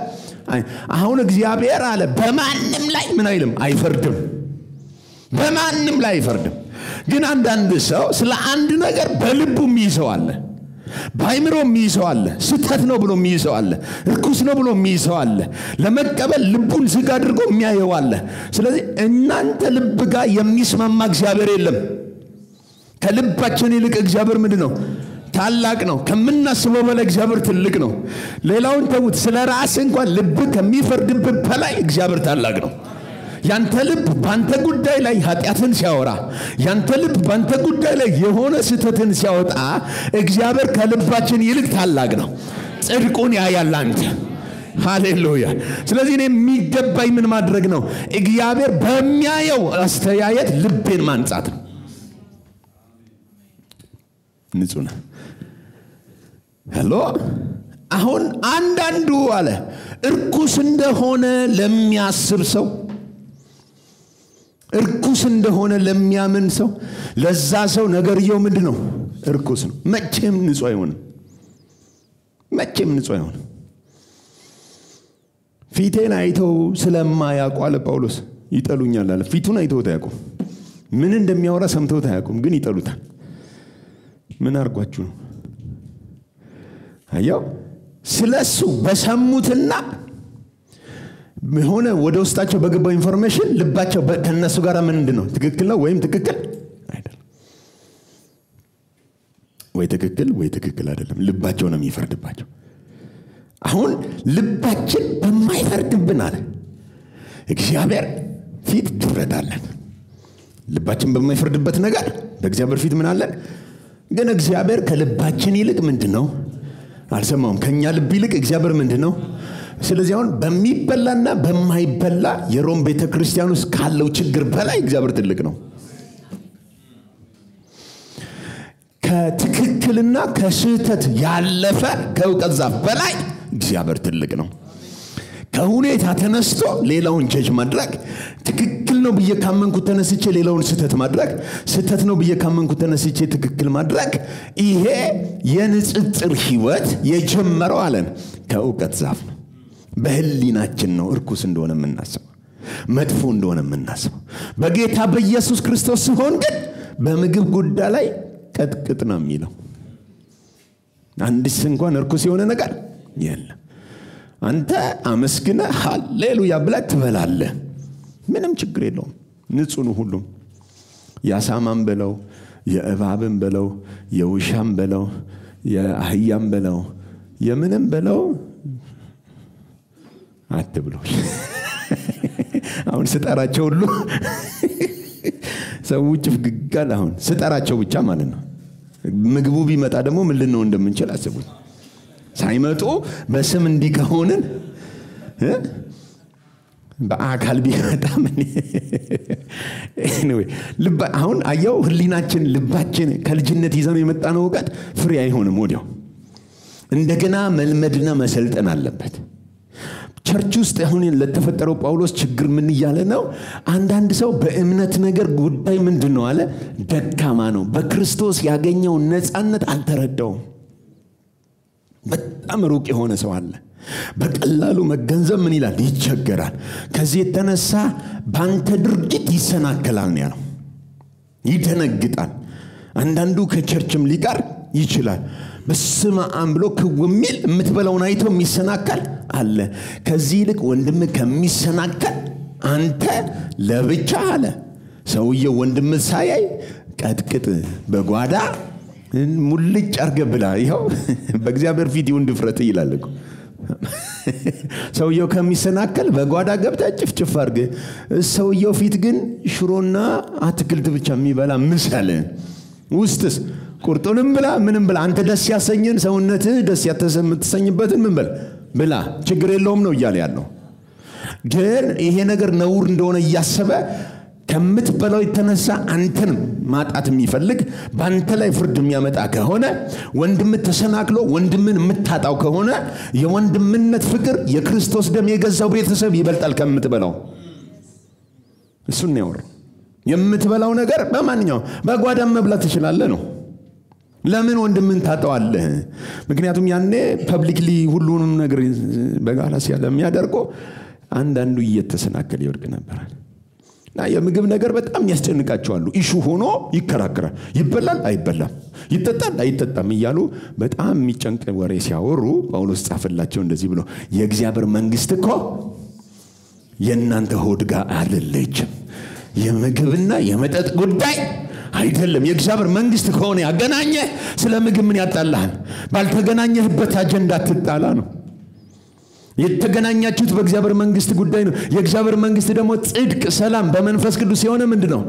አሁን እግዚአብሔር አለ በማንም ላይ ምን አይልም አይፈርድም በማንም ላይ አይፈርድም ግን አንዳንድ ሰው ስለ አንድ ነገር በልቡ የሚይዘው አለ ባይምሮ የሚይዘው አለ ስተት ነው ብሎ የሚይዘው አለ ርኩስ ነው ብሎ የሚይዘው አለ ለመቀበል ልቡን ዝግ አድርጎ የሚያየው አለ ስለዚህ እናንተ ልብ ጋር የሚስማማ እግዚአብሔር የለም ከልባችን ይልቅ እግዚአብሔር ምንድነው ታላቅ ነው ከምናስበው በላይ እግዚአብሔር ትልቅ ነው ሌላውን ተውት ስለ ራስ እንኳን ልብ ከሚፈርድብህ በላይ እግዚአብሔር ታላቅ ነው ያንተ ልብ ባንተ ጉዳይ ላይ ኃጢያትን ሲያወራ ያንተ ልብ ባንተ ጉዳይ ላይ የሆነ ስተትን ሲያወጣ እግዚአብሔር ከልባችን ይልቅ ታላቅ ነው ጽድቁን ያያል አንተ ሃሌሉያ ስለዚህ እኔ የሚገባኝ ምን ማድረግ ነው እግዚአብሔር በሚያየው አስተያየት ልቤን ማንጻት ነው ንጹህ ነው ሄሎ አሁን አንዳንዱ አለ እርኩስ እንደሆነ ለሚያስብ ሰው እርኩስ እንደሆነ ለሚያምን ሰው ለዛ ሰው ነገርየው ምንድነው እርኩስ ነው መቼም ንጹህ አይሆንም ፊቴን አይተው ስለማያውቁ አለ ጳውሎስ ይጠሉኛል አለ ፊቱን አይተው ታያውቁ ምን እንደሚያወራ ሰምተው ታያውቁም ግን ይጠሉታል ምን አርጓችሁ ነው አያው ስለሱ በሰሙትና ሆነ ወደ ውስጣቸው በገባው ኢንፎርሜሽን ልባቸው ከነሱ ጋር ምን እንደነው ትክክል ነው ወይም ትክክል አይደለም ወይ ትክክል አይደለም ልባቸው ነው የሚፈርድባቸው አሁን ልባችን በማይፈርድብን አለ እግዚአብሔር ፊት ድፍረታለን ልባችን በማይፈርድበት ነገር በእግዚአብሔር ፊት ምን አለን ግን እግዚአብሔር ከልባችን ይልቅ ምንድነው አልሰማውም ከኛ ልብ ይልቅ እግዚአብሔር ምንድነው ስለዚህ አሁን በሚበላና በማይበላ የሮም ቤተክርስቲያን ውስጥ ካለው ችግር በላይ እግዚአብሔር ትልቅ ነው ከትክክልና ከስህተት ያለፈ ከእውቀት ዛፍ በላይ እግዚአብሔር ትልቅ ነው ከሁኔታ ተነስቶ ሌላውን ጀጅ ማድረግ ትክክል ነው ብዬ ካመንኩ ተነስቼ ሌላውን ስህተት ነው ብዬ ካመንኩ ተነስቼ ትክክል ማድረግ ይሄ የንጽጽር ህይወት የጀመረው አለን ከእውቀት ዛፍ ነው በህሊናችን ነው እርኩስ እንደሆነ የምናስበው መጥፎ እንደሆነ የምናስበው በጌታ በኢየሱስ ክርስቶስ ሲሆን ግን በምግብ ጉዳይ ላይ ቀጥቅጥ ነው የሚለው አንድስ እንኳን እርኩስ የሆነ ነገር የለም አንተ አመስግነ ሃሌሉያ ብለህ ትበላለህ ምንም ችግር የለውም ንጹህ ነው ሁሉም ያሳማም በለው የእባብም በለው የውሻም በለው የአህያም በለው የምንም በለው አትብሉ አሁን ስጠራቸው ሁሉ ሰዎች ፍግጋል አሁን ስጠራቸው ብቻ ማለት ነው ምግቡ ቢመጣ ደግሞ ምን ልንነው እንደምንችል አስቡት ሳይመጡ በስም እንዲከሆነን በአካል ቢመጣ ምን anyway አሁን አየው ህሊናችን ልባችን ከልጅነት ይዘን የመጣነው ዕውቀት ፍሬ አይሆንም ወዲያው እንደገና መልመድና መሰልጠን አለበት ቸርች ውስጥ አሁን ለተፈጠረው ጳውሎስ ችግር ምን ይያለ ነው አንዳንድ ሰው በእምነት ነገር ጉዳይ ምንድነው አለ ደካማ ነው በክርስቶስ ያገኘው ነፃነት አልተረዳውም በጣም ሩቅ የሆነ ሰው አለ በቀላሉ መገንዘብ ምን ይላል ይቸገራል ከዚህ የተነሳ ባንተ ድርጊት ይሰናከላል ነው ያለው ይደነግጣል አንዳንዱ ከቸርችም ሊቀር ይችላል በስመ አብ ብሎ ከወሚል የምትበላውን አይቶ የሚሰናከል አለ ከዚህ ይልቅ ወንድም ከሚሰናከል አንተ ለብቻ አለ ሰውየው ወንድም ሳያይ ቀጥቅጥ በጓዳ ሙልጭ አርገ ብላ ይሄው በእግዚአብሔር ፊት ይሁን ድፍረት ይላል እኮ ሰውየው ከሚሰናከል በጓዳ ገብታ ጭፍጭፍ አርገ ሰውየው ፊት ግን ሽሮና አትክልት ብቻ የሚበላ ምሳለ ውስጥስ ቁርጡንም ብላ ምንም ብላ አንተ ደስ ያሰኘን ሰውነት ደስ ያተሰምትሰኝበትን ምን ብላ ችግር የለውም ነው ይያለ ያለው ግን ይሄ ነገር ነውር እንደሆነ ያሰበ ከምትበላው የተነሳ አንተን ማጣት የሚፈልግ ባንተ ላይ ፍርድ የሚያመጣ ከሆነ ወንድም ተሰናክሎ ወንድምን የምታጣው ከሆነ የወንድምነት ፍቅር የክርስቶስ ደም የገዛው ቤተሰብ ይበልጣል ከምትበላው እሱን ነው የምትበላው ነገር በማንኛው በጓዳም መብላት ትችላለህ ነው ለምን ወንድምን ታጣዋለህ ምክንያቱም ያኔ ፐብሊክሊ ሁሉንም ነገር በጋራ ሲያለ የሚያደርገው አንዳንዱ እየተሰናከለ ይወድቅ ነበር ና የምግብ ነገር በጣም ያስጨንቃቸዋል ኢሹ ሆኖ ይከራከራል ይበላል አይበላም ይጠጣል አይጠጣም ይያሉ በጣም የሚጨንቅ ወሬ ሲያወሩ ጳውሎስ ጻፈላቸው እንደዚህ ብሎ የእግዚአብሔር መንግስት እኮ የእናንተ ሆድ ጋር አይደለችም የምግብና የመጠጥ ጉዳይ አይደለም የእግዚአብሔር መንግስት ከሆነ ያገናኘ ስለ ምግብ ምን ያጣላል ባልተገናኘህበት አጀንዳ ትጣላ ነው የተገናኛችሁት በእግዚአብሔር መንግስት ጉዳይ ነው የእግዚአብሔር መንግስት ደግሞ ጽድቅ ሰላም በመንፈስ ቅዱስ የሆነ ምንድነው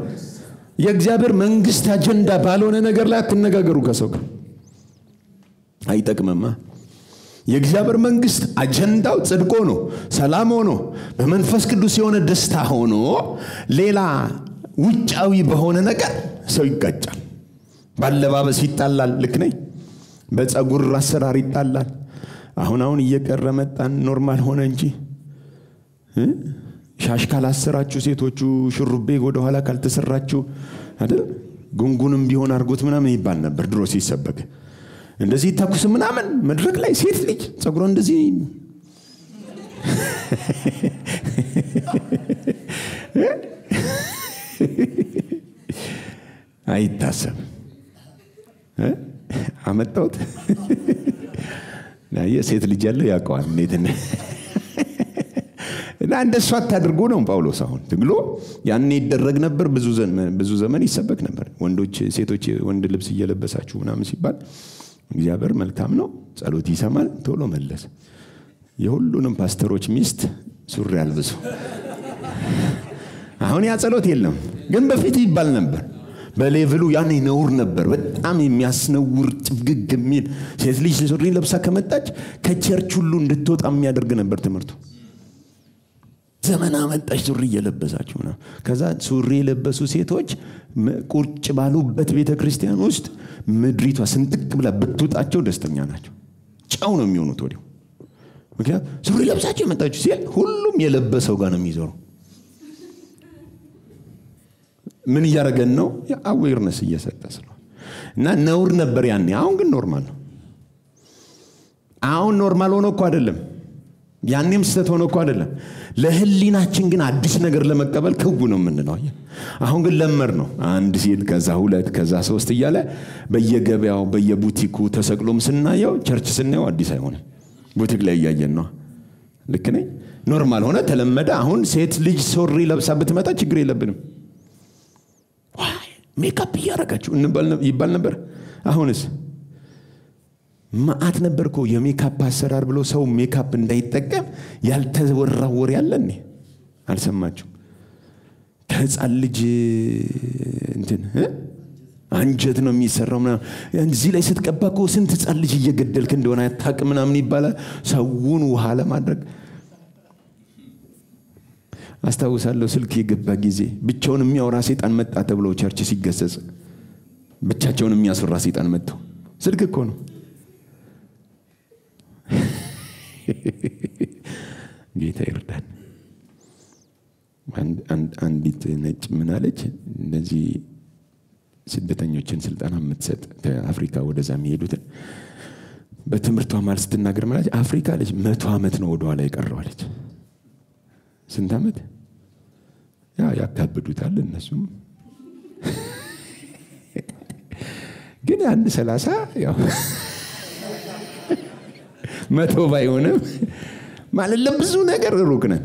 የእግዚአብሔር መንግስት አጀንዳ ባልሆነ ነገር ላይ አትነጋገሩ ከሰው ጋር አይጠቅምማ የእግዚአብሔር መንግስት አጀንዳው ጽድቅ ሆኖ ሰላም ሆኖ በመንፈስ ቅዱስ የሆነ ደስታ ሆኖ ሌላ ውጫዊ በሆነ ነገር ሰው ይጋጫል ባለባበስ ይጣላል ልክ ነኝ በፀጉር አሰራር ይጣላል አሁን እየቀረ መጣን ኖርማል ሆነ እንጂ ሻሽ ካላሰራችሁ ሴቶቹ ሽሩቤ ወደ ኋላ ካልተሰራችሁ አይደል ጉንጉንም ቢሆን አርጎት ምናምን ይባል ነበር ድሮ ሲሰበክ እንደዚህ ታኩስ ምናምን መድረክ ላይ ሴት ልጅ ፀጉሯ እንደዚህ አይታሰብ አመጣውት ና የሴት ልጅ ያለው ያውቀዋል እንዴት እንደሱ አታድርጉ ነው ጳውሎስ አሁን ትግሎ ያኔ ይደረግ ነበር ብዙ ዘመን ይሰበክ ነበር ወንዶች ሴቶች ወንድ ልብስ እየለበሳችሁ ምናምን ሲባል እግዚአብሔር መልካም ነው ጸሎት ይሰማል ቶሎ መለስ የሁሉንም ፓስተሮች ሚስት ሱሪ አልብሱ አሁን ያ ጸሎት የለም ግን በፊት ይባል ነበር በሌቭሉ ያኔ ነውር ነበር በጣም የሚያስነውር ጭፍግግ የሚል ሴት ልጅ ሱሪ ለብሳ ከመጣች ከቸርች ሁሉ እንድትወጣ የሚያደርግ ነበር ትምህርቱ ዘመን አመጣች ሱሪ እየለበሳችሁ ነው ከዛ ሱሪ የለበሱ ሴቶች ቁርጭ ባሉበት ቤተክርስቲያን ውስጥ ምድሪቷ ስንጥቅ ብላ ብትውጣቸው ደስተኛ ናቸው ጫው ነው የሚሆኑት ወዲያው ምክንያቱም ሱሪ ለብሳችሁ መጣችሁ ሲል ሁሉም የለበሰው ጋር ነው የሚዞረው ምን ያረገን ነው አዌርነስ እየሰጠስ ነው እና ነውር ነበር ያኔ አሁን ግን ኖርማል ነው አሁን ኖርማል ሆኖ እኮ አይደለም ያኔም ስተት ሆኖ እኮ አይደለም ለህሊናችን ግን አዲስ ነገር ለመቀበል ከው ነው የምንለው አሁን ግን ለመር ነው አንድ ሲል ከዛ ሁለት ከዛ ሶስት እያለ በየገበያው በየቡቲኩ ተሰቅሎም ስናየው ቸርች ስናየው አዲስ አይሆንም ቡቲክ ላይ ያያየን ነው ልክ ነኝ ኖርማል ሆነ ተለመደ አሁን ሴት ልጅ ሱሪ ለብሳ ብትመጣ ችግር የለብንም ዋይ ሜካፕ ያረጋችሁ ይባል ነበር አሁንስ ማአት ነበርኮ የሜካፕ አሰራር ብሎ ሰው ሜካፕ እንዳይጠቀም ያልተወራው ወሬ ያለኝ አልሰማችሁ ከህፃን ልጅ እንትን አንጀት ነው የሚሰራው እዚህ ላይ ስትቀባኮ ስንት ህፃን ልጅ እየገደልክ እንደሆነ አታውቅም ምናምን ይባላል ሰውን ውሃ ለማድረግ አስተዋውሳለሁ ስልክ የገባ ጊዜ ብቻውን የሚያወራ ሰይጣን መጣ ተብሎ ቸርች ሲገሰጽ ብቻቸውን የሚያስወራ ሰይጣን መጥቶ ስልክ እኮ ነው ጌታ ይርዳን አንዲት ነጭ ምን አለች እንደዚህ ስደተኞችን ስልጣና የምትሰጥ ከአፍሪካ ወደዛ የሚሄዱትን በትምህርቷ ማለት ስትናገር ማለት አፍሪካ ልጅ 100 ዓመት ነው ወደ ኋላ የቀረው አለች ስንት ዓመት ያካብዱታል እነሱም ግን አንድ 30 ያው 100 ባይሆንም ማለት ለብዙ ነገር ሩቅ ነን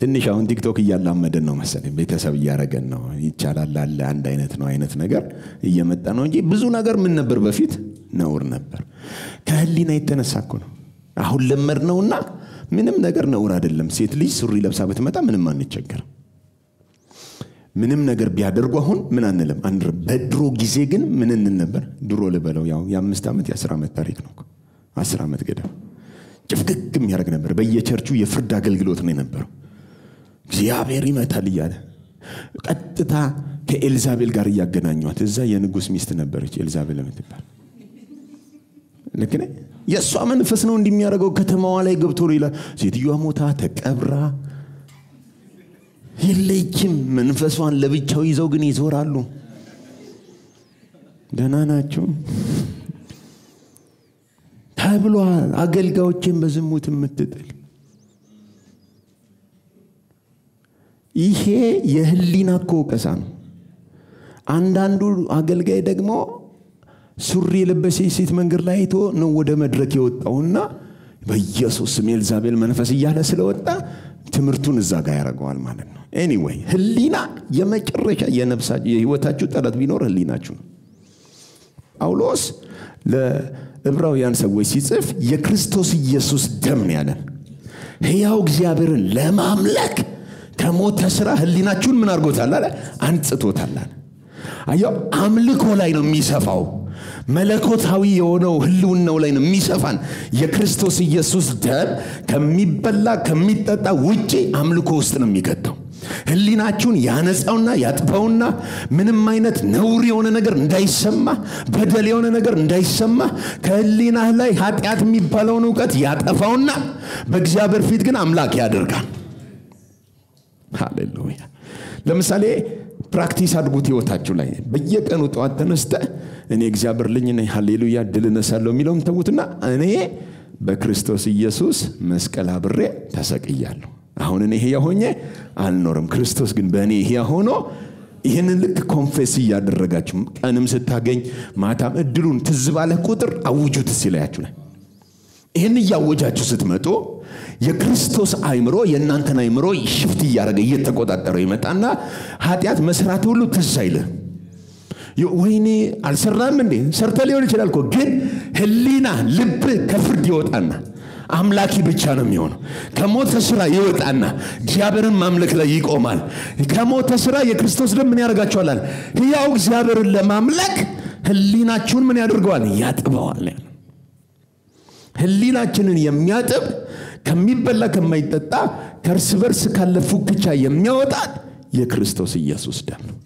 ትንሽ አሁን ቲክቶክ እያላመደን ነው መሰለኝ ቤተሰብ እያረገን ነው ይቻላል አለ አንድ አይነት ነገር እየመጣ ነው እንጂ ብዙ ነገር ምን ነበር በፊት ነውር ነበር ከህሊና የተነሳኮ ነው አሁን ለመር ነውና ምንም ነገር ነውር አይደለም ሴት ልጅ ሱሪ ለብሳ ብትመጣ ምንም አንቸገር ምንም ነገር ቢያደርጉ አሁን ምን አንለም በድሮ ጊዜ ግን ምን እንነበር ድሮ ለበለው ያው የ5 ዓመት የ10 ዓመት ታሪክ ነው 10 ዓመት ገደም ጭፍግግም ያረግ ነበር በየቸርቹ የፍርድ አገልግሎት ነው የነበረው እግዚአብሔር ይመታል ይያለ ቀጥታ ከኤልዛቤል ጋር ያገናኙት እዛ የንጉስ ሚስት ነበረች ኤልዛቤል የምትባል ልክ ነኝ የሷ መንፈስ ነው እንደሚያረጋው ከተማዋ ላይ ገብቶ ይላል ሴትዮዋ ሞታ ተቀብራ ይለይም መንፈሷን ለብቻው ይዘው ግን ይዞራሉ ደህና ናቸው ተብሏል አገልጋዮችን በዝሙት የምትጥል ይሄ የህሊና ኮቀሳ ነው አንዳንዱ አገልጋይ ደግሞ ሱሪ ለበሰ ሴት መንገድ ላይ አይቶ ነው ወደ መድረክ የወጣውና በኢየሱስ ስም ኤልዛቤል መንፈስ ይያለ ስለወጣ ትምርቱን እዛ ጋር ያረጋዋል ማለት ነው ኤኒዌይ ህሊና የመጨረሻ የህይወታችሁ ጠላት ቢኖር ህሊናችሁ ነው ጳውሎስ ለዕብራውያን ሰዎች ሲጽፍ የክርስቶስ ኢየሱስ ደም ነው ያለን ሕያው እግዚአብሔርን ለማምለክ ከሞተ ስራ ህሊናችሁን ምን አርጎታል አለ አንጽቶታል አየው አምልኮ ላይ ነው የሚሰፋው መለኮታዊ የሆነው ህልውናው ላይ ነው የሚሰፋን የክርስቶስ ኢየሱስ ደም ከሚበላ ከሚጠጣ ውጪ አምልኮ ውስጥ ነው የሚከተው ህሊናችሁን ያነጻውና ያጥፋውና ምንም አይነት ነውር የሆነ ነገር እንዳይሰማ በደል የሆነ ነገር እንዳይሰማ ከህሊናህ ላይ ኃጢአት የሚባለውን ዕውቀት ያጠፋውና በእግዚአብሔር ፊት ግን አምላክ ያደርጋል ሃሌሉያ ለምሳሌ ፕራክቲስ አድርጉት ህይወታችሁ ላይ በየቀኑ ጧት ተነስተ እኔ እግዚአብሔር ልጅ ነኝ ሃሌሉያ ድል ነሳለሁ የሚለውን ተውትና እኔ በክርስቶስ ኢየሱስ መስቀል አብሬ ተሰቅያለሁ አሁን እኔ ሕያው ሆኜ አልኖርም ክርስቶስ ግን በእኔ ሕያው ሆኖ ይሄንን ልክ ኮንፌስ ያደረጋችሁ ቀንም ስታገኝ ማታም እድሉን ትዝባለ ቁጥር አውጁት ሲላያችሁ ላይ ይሄን ያወጃችሁ ስትመጡ የክርስቶስ አይምሮ የእናንተን አይምሮ ሽፍት ያረገ እየተቆጣጠረው ይመጣና ኃጢአት መስራት ሁሉ ትዝ አይልም ወይኔ አልሰራም እንዴ ሰርተ ሊሆን ይችላል እኮ ግን ህሊና ልብ ከፍርድ ይወጣና አምላኪ ብቻ ነው የሚሆነው ከሞተ ስራ ይወጣና እግዚአብሔርን ማምለክ ላይ ይቆማል ከሞተ ስራ የክርስቶስ ደም ምን ያደርጋቸዋል ሕያው እግዚአብሔርን ለማምለክ ህሊናችሁን ምን ያደርገዋል ያጥበዋል ህሊናችንን የሚያጥብ ከሚበላ ከማይጠጣ ከርስ በርስ ካለ ፉክቻ የሚያወጣ የክርስቶስ ኢየሱስ ደም ነው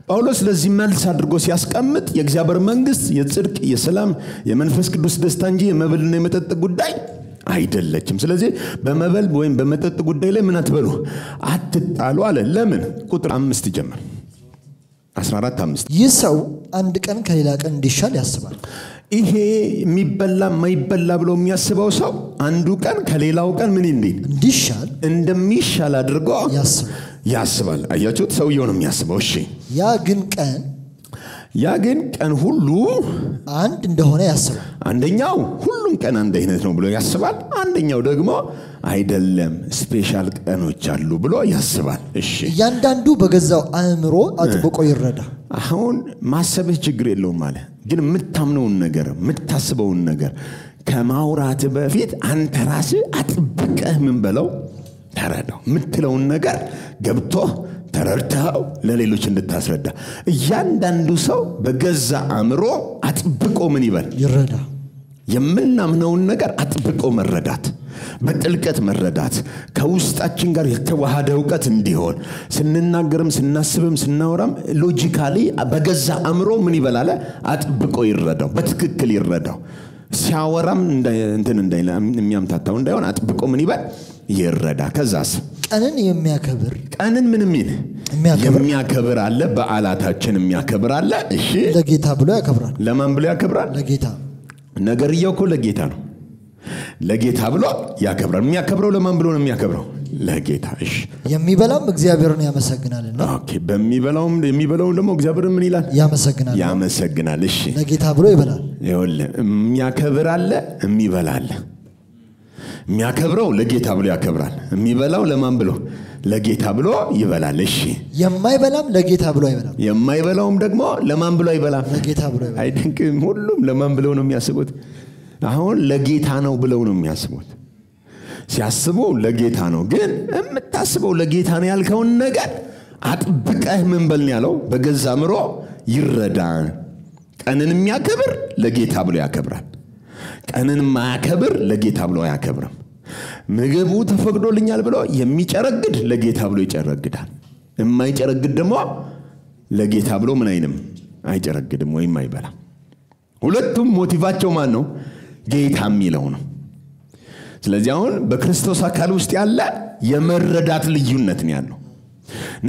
ጳውሎስ ለዚህ መልስ አድርጎ ሲያስቀምጥ የእግዚአብሔር መንግስት የጽድቅ የሰላም የመንፈስ ቅዱስ ደስታ እንጂ የመብልና የመጠጥ ጉዳይ አይደለችም ስለዚህ በመብል ወይም በመጠጥ ጉዳይ ላይ ምን አትበሉ አትጣሉ አለ ለምን ቁጥር 5 ጀምር 14:5 ይህ ሰው አንድ ቀን ከሌላ ቀን እንዲሻል ያስባል ይሄ የሚበላ ማይበላ ብሎ የሚያስበው ሰው አንዱ ቀን ከሌላው ቀን ምን እንዲሻል እንደሚሻል አድርጎ ያስባል አያችሁት ሰውየው ነው የሚያስበው እሺ ያ ግን ቀን ሁሉ አንድ እንደሆነ ያስባል አንደኛው ሁሉም ቀን አንድ አይነት ነው ብሎ ያስባል አንደኛው ደግሞ አይደለም ስፔሻል ቀኖች አሉ ብሎ ያስባል እሺ ያንዳንዱ በገዛው አእምሮ አጥብቆ ይረዳ አሁን ማሰብህ ችግር የለውም ማለት ግን የምታምነውን ነገር የምታስበውን ነገር ከማውራት በፊት አንተ ራስህ አጥብቀህ ምን በለው ተረዳው የምትለውን ነገር ገብቶ ተረድተው ለሌሎች እንድታስረዳ እያንዳንዱ ሰው በገዛ አእምሮ አጥብቆ ምን ይበል ይረዳ የምናምነውን ነገር አጥብቆ መረዳት በጥልቀት መረዳት ከውስጣችን ጋር የተዋሃደ ዕውቀት እንዲሆን ስንናገርም ስናስብም ስናወራም ሎጂካሊ በገዛ አእምሮ ምን ይበላል አጥብቆ ይረዳው በትክክል ይረዳው ሲያወራም እንትን እንዳይላ የሚያምታታው እንዳይሆን አጥብቆ ምን ይበል ይረዳ ከዛስ ቀንን የሚያከብር ቀንን ምን የሚያከብር አለ በዓላታችን የሚያከብር አለ እሺ ለጌታ ብሎ ያከብራል ለማን ብሎ ያከብራል ለጌታ ነገርየው እኮ ለጌታ ነው ለጌታ ብሎ ያከብራል የሚያከብረው ለማን ብሎ ነው የሚያከብረው ለጌታ እሺ የሚበላም እግዚአብሔርን ያመሰግናልና ኦኬ የሚበላው ደግሞ እግዚአብሔርን ምን ይላል ያመሰግናል እሺ ለጌታ ብሎ ይበላል ይኸውልህ የሚያከብር አለ የሚበላ አለ የሚያከብረው ለጌታ ብሎ ያከብራል የሚበላው ለማን ብሎ ለጌታ ብሎ ይበላል እሺ የማይበላም ለጌታ ብሎ አይበላም የማይበላውም ደግሞ ለማን ብሎ አይበላም ለጌታ ብሎ ይበላል አይደንቅም ሁሉም ለማን ብለው ነው የሚያስቡት አሁን ለጌታ ነው ብለው ነው የሚያስቡት ሲያስቡ ለጌታ ነው ግን የምታስበው ለጌታ ነው ያልከውን ነገር አጥብቀህ ምን በል ያለው በገዛ አእምሮ ይረዳ ቀንን የሚያከብር ለጌታ ብሎ ያከብራል ቀንን ማያከብር ለጌታ ብሎ አያከብርም ምግቡ ተፈቅዶልኛል ብሎ የሚጨረግድ ለጌታ ብሎ ይጨረግዳል የማይጨረግድ ደግሞ ለጌታ ብሎ ምን አይንም አይጨረግድም ወይም አይበላም ሁለቱም ሞቲቫቸው ማን ነው ጌታ የሚለው ነው ስለዚህ አሁን በክርስቶስ አካል ውስጥ ያለ የመረዳት ልዩነት ነው ያለው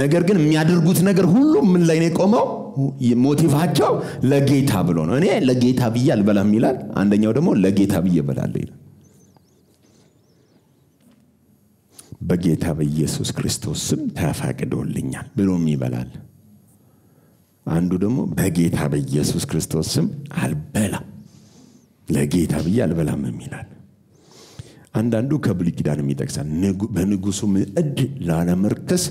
ነገር ግን የሚያደርጉት ነገር ሁሉ ምን ላይ ነው የቆመው ሞቲቫቸው ለጌታ ብሎ ነው እኔ ለጌታ ብዬ አልበላም ይላል አንደኛው ደግሞ ለጌታ ብዬ እበላለሁ ይላል በጌታ በኢየሱስ ክርስቶስ ስም ተፈቅዶልኛል ብሎም ይበላል አንዱ ደግሞ በጌታ በኢየሱስ ክርስቶስ ስም አልበላም ለጌታ ብዬ አልበላም ይላል አንዳንዱ ከብሉይ ኪዳን የሚጠቅሳል በንጉሱ ምዕድ ላለመርከስ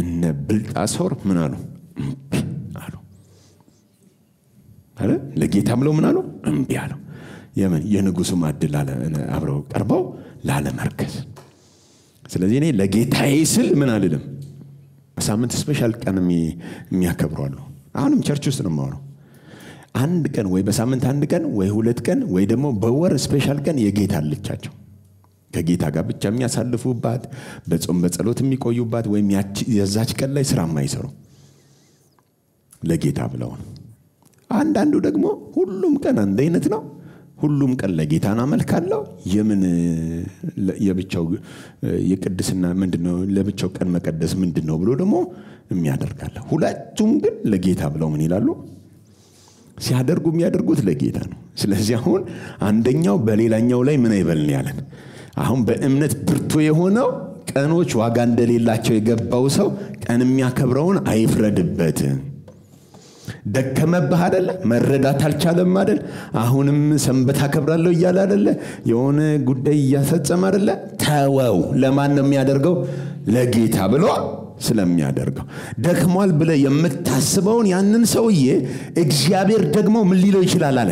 እነ ብልጣሶር ምን አሉ አለ ለጌታ ብለው ምን አሉ እምቢ አሉ የንጉሱ ማዕድ አብረው ቀርበው ላለመርከስ ስለዚህ እኔ ለጌታዬ ስል ምን አልልም በሳምንት ስፔሻል ቀን የሚያከብራሉ አሁንም ቸርች ውስጥ ነው የማወራው አንድ ቀን ወይ በሳምንት አንድ ቀን ወይ ሁለት ቀን ወይ ደግሞ በወር ስፔሻል ቀን የጌታ ልቻቸው ከጌታ ጋር ብቻ የሚያሳልፉባት በጾም በጸሎት የሚቆዩባት ወይም የዛች ቀን ላይ ስራ የማይሰሩ ለጌታ ብለው ነው አንዳንዱ ደግሞ ሁሉም ቀን አንድ አይነት ነው ሁሉም ቀን ለጌታና መልካለው የምን የብቻው የቅድስና ምንድነው ለብቻው ቀን መቀደስ ምንድነው ብሎ ደግሞ የሚያደርጋለ ሁለቱም ግን ለጌታ ብለው ምን ይላሉ ሲያደርጉ የሚያደርጉት ለጌታ ነው ስለዚህ አሁን አንደኛው በሌላኛው ላይ ምን አይበልን ያለን አሁን በእምነት ብርቱ የሆነው ቀኖች ዋጋ እንደሌላቸው የገባው ሰው ቀን የሚያከብረውን አይፍረድበት ደከመብህ አይደለ መረዳት አልቻለም አይደል አሁንም ሰንበት አከብራለሁ ይያለ አይደለ የሆነ ጉዳይ ያፈጸመ አይደለ ተወው ለማን ነው የሚያደርገው ለጌታ ብሎ ስለሚያደርገው ደክሟል ብለ የምታስበውን ያንን ሰውዬ እግዚአብሔር ደግሞ ምን ሊለው ይችላል አለ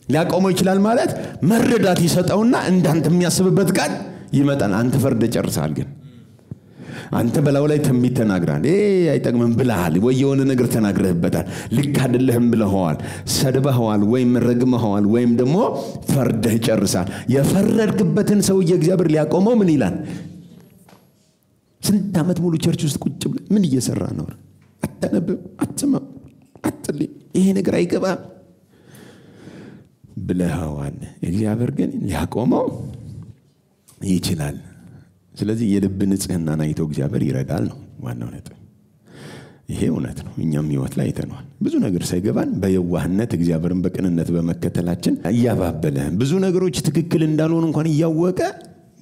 ሊያቆመው ይችላል ማለት መረዳት ይሰጠውና እንዳንተ የሚያስብበት ቃል ይመጣል አንተ ፈርደ ጨርሳል ግን አንተ በላው ላይ ትንቢት ተናግራል አይጠቅምም ብለሃል ወይ የሆነ ነገር ተናግረህበታል ልክ አይደለህም ብለኸዋል ሰድበኸዋል ወይም ረግመኸዋል ወይም ደግሞ ፈርደህ ጨርሳል የፈረድክበትን ሰውዬ እግዚአብሔር ሊያቆመው ምን ይላል ስንት ዓመት ሙሉ ቸርች ውስጥ ቁጭ ብለህ ምን እየሰራ ነው አትነብብ አትሰማ አትልይ ይሄ ነገር አይገባ ብለኸዋል እግዚአብሔር ግን ሊያቆመው ይችላል ስለዚህ የልብ ንጽህናን አይቶ እግዚአብሔር ይረዳል ነው ዋናው ነጥብ ይሄ እውነት ነው እኛም ህይወት ላይ አይተናል ብዙ ነገር ሳይገባን በየዋህነት እግዚአብሔርን በቅንነት በመከተላችን ያባበለ ብዙ ነገሮች ትክክል እንዳልሆኑ እንኳን ያወቀ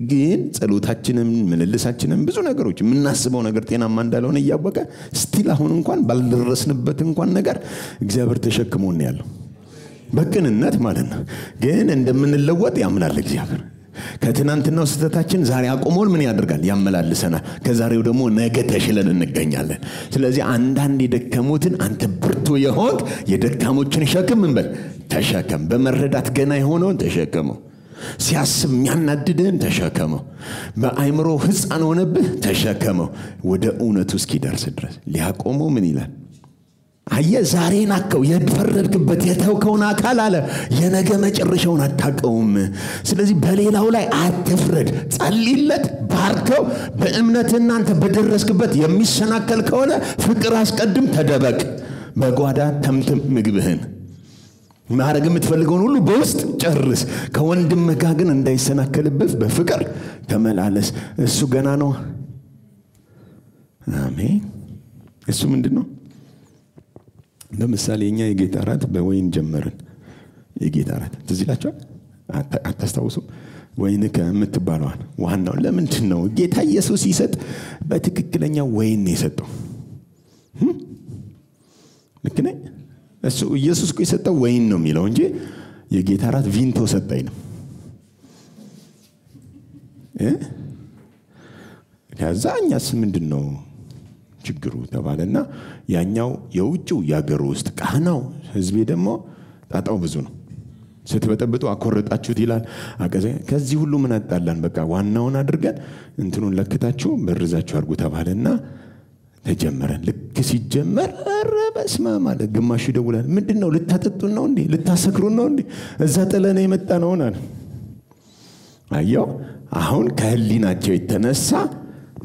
ግን ጸሎታችንን ምንልሳችንን ብዙ ነገሮች ምናስበው ነገር ጤናማ እንዳልሆነ ያወቀ ስቲል አሁን እንኳን ባልደረስንበት እንኳን ነገር እግዚአብሔር ተሸክሞን ያለው በቅንነት ማለት ነው ግን እንደምንለወጥ ያምናል እግዚአብሔር ከትናንትናው ስተታችን ዛሬ አቆሞን ምን ያደርጋል ያመላልሰናል ከዛሬው ደግሞ ነገ ተሽለን እንገኛለን ስለዚህ አንዳንድ የደከሙትን አንተ ብርቱ የሆንክ የደካሞችን ሸክም እንበል ተሸከም በመረዳት ገና የሆነውን ተሸከመው ሲያስብ የሚያናድድህን ተሸከመው በአይምሮ ህፃን ሆነብህ ተሸከመው ወደ እውነቱ እስኪደርስ ድረስ ሊያቆመው ምን ይላል አየ ዛሬን አከው የፈረድክበት የተውከውን አካል አለ የነገ መጨረሻውን አታቀውም ስለዚህ በሌላው ላይ አትፍረድ ጸልይለት ባርከው በእምነትና አንተ በደረስክበት የሚሰናከል ከሆነ ፍቅር አስቀድም ተደበቅ በጓዳ ተምትም ምግብህን ማረግ የምትፈልገውን ሁሉ በውስጥ ጨርስ ከወንድምህ ጋር ግን እንዳይሰናከልብህ በፍቅር ተመላለስ እሱ ገና ነው አሜን እሱ ምንድነው ለምሳሌ እኛ የጌታ ራት በወይን ጀመርን የጌታ ራት ትዝ ይላችኋል አታስታውሱ ወይን ከምትባለዋል ዋናው ለምንድን ነው ጌታ ኢየሱስ ይሰጥ በትክክለኛ ወይን ይሰጠው ልክ ነኝ እሱ ኢየሱስ እኮ ይሰጠው ወይን ነው የሚለው እንጂ የጌታ ራት ቪንቶ ሰጠኝ ነው ከዛኛስ ምንድነው ችግሩ ተባለና ያኛው የውጭው ያገሩ ውስጥ ቃናው ህዝቤ ደግሞ ጣጣው ብዙ ነው ስትበጠብጡ አቆረጣችሁት ይላል ከዚህ ሁሉ ምን አጣላን በቃ ዋናውን አድርገን እንትኑን ለክታችሁ በርዛችሁ አርጉ ተባለና ተጀመረ ልክ ሲጀመር አረበስማ ማለት ግማሹ ይደውላል ምንድነው ልታጠጡን ነው እንዴ ልታሰክሩን ነው እንዴ እዛ ጥለነ የመጣ ነው አለ አየው አሁን ከህሊናቸው የተነሳ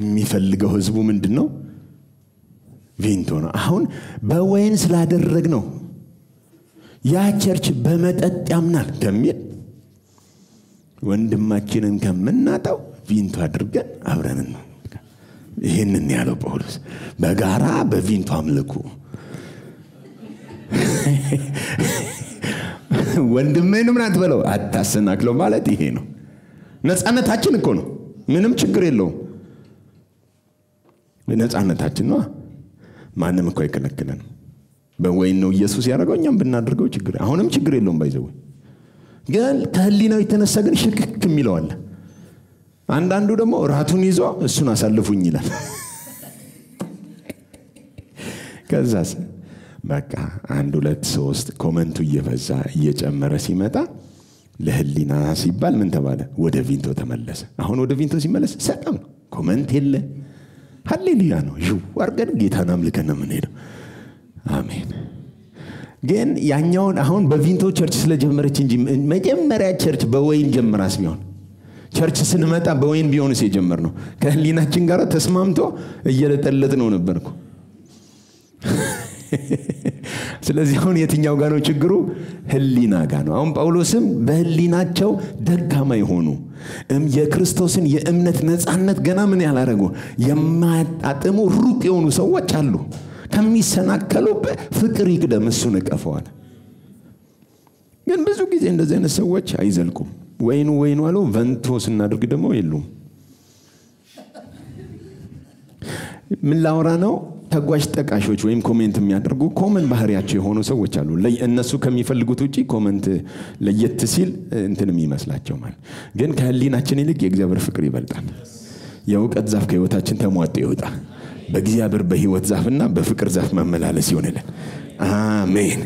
የሚፈልገው ህዝቡ ምንድነው ቪንቶ ነው አሁን በወይን ስላደረግ ነው ያ ቸርች በመጠጥ ያምናል ከሚል ወንድማችንን ከምናጣው ቪንቶ አድርገን አብረን ነው ይሄንን ያለው ጳውሎስ በጋራ በቪንቶ አምልኩ ወንድሜን ምን አትበለው አታሰናክለው ማለት ይሄ ነው ነፃነታችን እኮ ነው ምንም ችግር የለውም ነፃነታችን ነው ማንም እኮ አይከለክለንም በወይን ነው ኢየሱስ ያደረገው እኛም ብናደርገው ችግር አሁንም ችግር የለውም ባይዘው ግን ከህሊናው የተነሳ ግን ሽክክ የሚለው አለ አንዳንዱ ደግሞ ራቱን ይዞ እሱን አሳልፉኝ ይላል ከዛስ በቃ 1 2 3 ኮሜንቱ እየበዛ እየጨመረ ሲመጣ ለህሊና ሲባል ምን ተባለ ወደ ቪንቶ ተመለሰ አሁን ወደ ቪንቶ ሲመለስ ሰላም ነው ኮሜንት የለ ሃሌሉያ ነው ወርገን ጌታን አምልከን ነው የምንሄደው አሜን ግን ያኛውን አሁን በቪንቶ ቸርች ስለጀመረች እንጂ መጀመሪያ ቸርች በወይን ጀምራስ ቢሆን ቸርች ስንመጣ በወይን ቢሆንስ የጀመርነው ከህሊናችን ጋር ተስማምቶ እየለጠለጥ ነው ነበርኩ ስለዚህ አሁን የትኛው ጋር ነው ችግሩ ህሊና ጋር ነው አሁን ጳውሎስም በህሊናቸው ደካማ ይሆኑ የክርስቶስን የእምነት ነፃነት ገና ምን ያላረጉ የማያጣጥሙ ሩቅ የሆኑ ሰዎች አሉ ከሚሰናከሉበት ፍቅር ይቅደም እሱን እቀፈዋል ግን ብዙ ጊዜ እንደዚህ አይነት ሰዎች አይዘልቁም ወይኑ አለው ቨንቶ ስናደርግ ደግሞ የሉም ምን ላውራ ነው ተጓዥ ጠቃሾች ወይም ኮሜንት የሚያደርጉ ኮመን ባህሪያቸው የሆኑ ሰዎች አሉ እነሱ ከሚፈልጉት ውጪ ኮሜንት ለየት ሲል እንትንም ይመስላቸው ማለት ግን ከህሊናችን ይልቅ የእግዚአብሔር ፍቅር ይበልጣል የእውቀት ዛፍ ከህይወታችን ተሟጦ ይወጣ በእግዚአብሔር በህይወት ዛፍና በፍቅር ዛፍ መመላለስ ይሆንልን አሜን